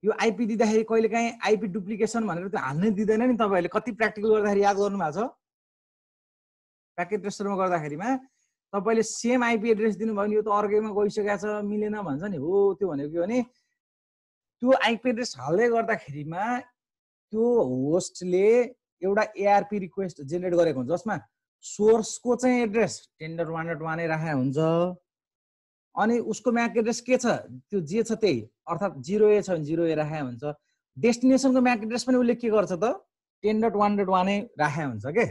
यो आइपी दिँदाखेरि कहिलेकाहीँ आइपी डुप्लिकेसन भनेर त्यो हाल्नै दिदैन नि तपाईहरुले कति प्र्याक्टिकल गर्दाखेरि याद गर्नु भएको छ प्याकेट टेस्टरमा गर्दाखेरिमा तपाईले सेम आइपी एड्रेस दिनुभयो भने यो त अर्कैमा गइसकेको छ मिलेन भन्छ नि हो त्यो भनेको के भने त्यो आइपी एड्रेस हाल्दै गर्दाखेरिमा त्यो होस्टले एउटा एआरपी रिक्वेस्ट जेनेरेट गरेको हुन्छ जसमा सोर्सको चाहिँ एड्रेस 10.1.1 नै राखेको हुन्छ अनि उसको म्याक एड्रेस के छ त्यो जे छ त्यही अर्थात 0A छ भने 0A राखेको हुन्छ डेस्टिनेसनको म्याक एड्रेस पनि उसले के गर्छ त 10.1.1 नै राखेको हुन्छ के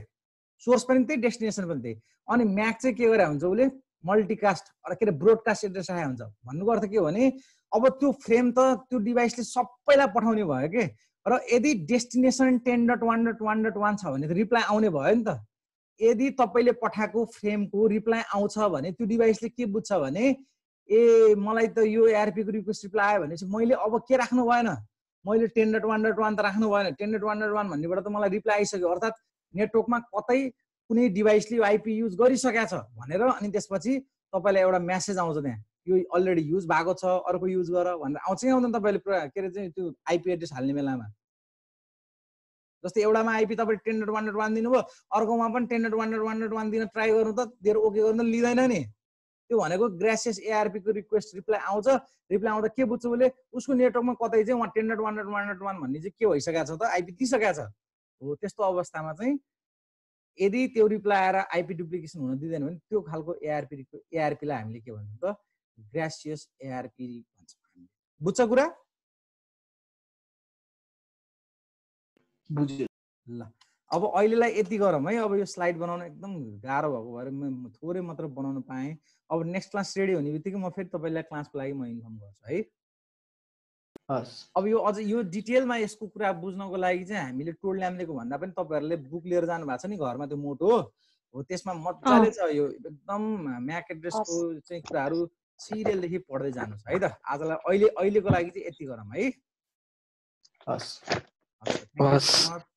सोर्स पनि त्यही डेस्टिनेसन पनि त्यही अनि म्याक चाहिँ के गरे हुन्छ उसले मल्टिकास्ट के अरे ब्रोडकास्ट एड्रेस राखेको हुन्छ भन्नुको अर्थ के हो भने अब त्यो फ्रेम त त्यो डिभाइसले सबैलाई पठाउने भयो के र यदि डेस्टिनेसन 10.1.1.1 छ भने त रिप्लाई आउने भयो नि त यदि तपाईले पठाएको फ्रेमको रिप्लाई आउँछ भने त्यो डिभाइसले के बुझ्छ भने ए मलाई त यो एआरपी को रिक्वेस्ट रिप्लाई आयो भनेपछि मैले अब के राख्नु भएन मैले 10.1.1 त राख्नु भएन 10.1.1 भन्नेबाट त मलाई रिप्लाई आइसक्यो अर्थात नेटवर्कमा कतै कुनै डिभाइसले यो आइपी युज गरिसकेको छ भनेर अनि त्यसपछि तपाईलाई एउटा मेसेज आउँछ त्यहाँ यो अलरेडी युज भएको छ अर्को युज गर भनेर आउँछ आउँदैन तपाईले के अरे चाहिँ त्यो आइपी एड्रेस हाल्ने बेलामा जस्तै एउटामा आइपी तपाईले 10.1.1 दिनुभयो अर्कोमा पनि 10.1.1.1 दिन ट्राई गर्नु त दिएर ओके गर्नु लिँदैन नि त्यो भनेको ग्रासियस एआरपी को रिक्वेस्ट रिप्लाई आउँछ रिप्लाई आउँदा के बुझ्छ उसले उसको नेटवर्कमा कतै चाहिँ 10.1.1.1 भन्ने चाहिँ के भइसकेको छ त आइपी दिइसकेको छ हो त्यस्तो अवस्थामा चाहिँ यदि त्यो रिप्लाई आएर आइपी डुप्लिकेसन हुन दिदैन भने त्यो खालको एआरपी लाई हामीले के भन्छौँ त ग्रासियस एआरपी भन्छौँ हामीले बुझ्छ कुरा बुझ्यो ल अब अहिलेलाई यति गरौँ है अब यो स्लाइड बनाउन एकदम गाह्रो भएको भएर म थोरै मात्र बनाउन पाएँ अब नेक्स्ट क्लास रेडी हुने बित्तिकै म फेरि तपाईलाई क्लासको लागि म इन्फर्म गर्छु है हस् अब यो अझ यो डिटेलमा यसको कुरा बुझ्नको लागि चाहिँ हामीले टोल ल्याम्लेको भन्दा पनि तपाईहरुले बुक लिएर जानु भएको छ नि घरमा त्यो मोटो हो त्यसमा मजाले छ यो एकदम म्याक एड्रेसको चाहिँ कुराहरु सिरियलदेखि पढ्दै जानुस् है त आजलाई अहिलेको लागि चाहिँ यति गरौँ है हस् हस्